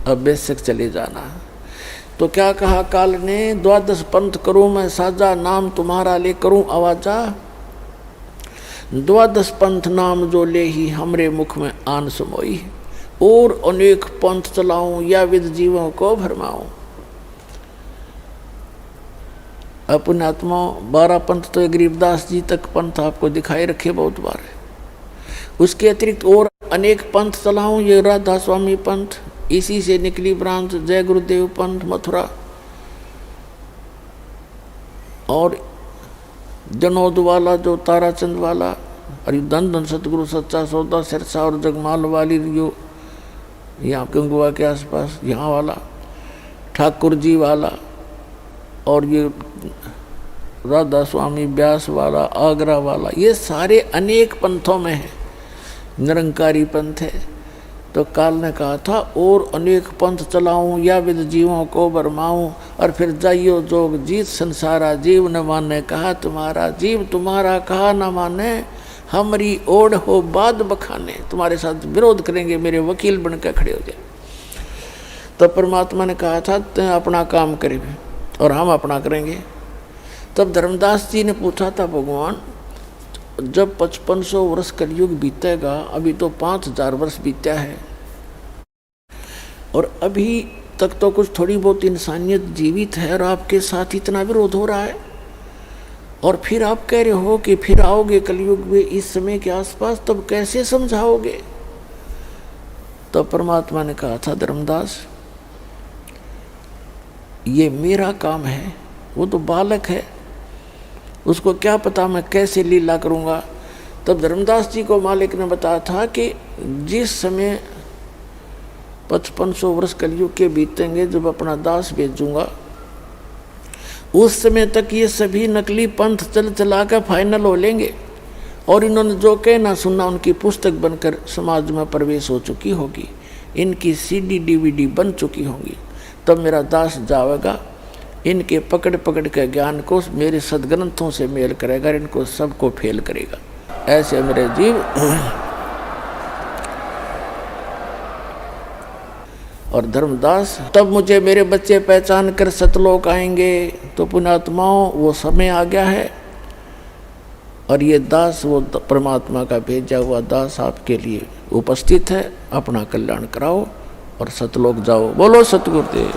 अब बेशक चले जाना। तो क्या कहा काल ने, 12 पंथ करूँ मैं साझा, नाम तुम्हारा ले करूँ आवाजा, 12 पंथ नाम जो ले ही हमरे मुख में आन समोई, और अनेक पंथ चलाऊं या विद जीवों को भरमाऊं। अपने आत्मा 12 पंथ तो गरीबदास जी तक पंथ आपको दिखाई रखे बहुत बार, उसके अतिरिक्त और अनेक पंथ चलाऊं, ये राधा स्वामी पंथ, इसी से निकली ब्रांच जय गुरुदेव पंथ मथुरा, और जनोद वाला जो ताराचंद वाला, और धन धन सतगुरु सच्चा सौदा सिरसा और जगमाल वाली जो यहाँ गंगुआ के आसपास यहाँ वाला, ठाकुर जी वाला, और ये राधा स्वामी ब्यास वाला, आगरा वाला, ये सारे अनेक पंथों में है, निरंकारी पंथ है। तो काल ने कहा था और अनेक पंथ चलाऊं या विद जीवों को भरमाऊं, और फिर जाइयो जोग जीत संसारा जीव न माने, कहा तुम्हारा जीव तुम्हारा कहा न माने, हमारी ओढ़ हो बाद बखाने, तुम्हारे साथ विरोध करेंगे, मेरे वकील बनकर खड़े हो जाए। तब परमात्मा ने कहा था तुम अपना काम करेंगे और हम अपना करेंगे। तब धर्मदास जी ने पूछा था, भगवान जब 5500 वर्ष कलयुग बीतेगा, अभी तो 5000 वर्ष बीता है, और अभी तक तो कुछ थोड़ी बहुत इंसानियत जीवित है, और आपके साथ इतना विरोध हो रहा है, और फिर आप कह रहे हो कि फिर आओगे कलयुग में इस समय के आसपास, तब कैसे समझाओगे? तब परमात्मा ने कहा था, धर्मदास ये मेरा काम है, वो तो बालक है, उसको क्या पता मैं कैसे लीला करूँगा। तब धर्मदास जी को मालिक ने बताया था कि जिस समय 5500 वर्ष कलयुग के बीतेंगे, जब अपना दास भेजूंगा, उस समय तक ये सभी नकली पंथ चल चला कर फाइनल हो लेंगे और इन्होंने जो कहना सुनना उनकी पुस्तक बनकर समाज में प्रवेश हो चुकी होगी, इनकी सीडी डीवीडी बन चुकी होंगी। तब मेरा दास जाएगा, इनके पकड़ पकड़ के ज्ञान को मेरे सदग्रंथों से मेल करेगा, इनको सबको फेल करेगा। ऐसे मेरे जीव और धर्मदास, तब मुझे मेरे बच्चे पहचान कर सतलोक आएंगे। तो पुण्यात्माओं वो समय आ गया है और ये दास वो परमात्मा का भेजा हुआ दास आपके लिए उपस्थित है। अपना कल्याण कराओ और सतलोक जाओ। बोलो सतगुरुदेव।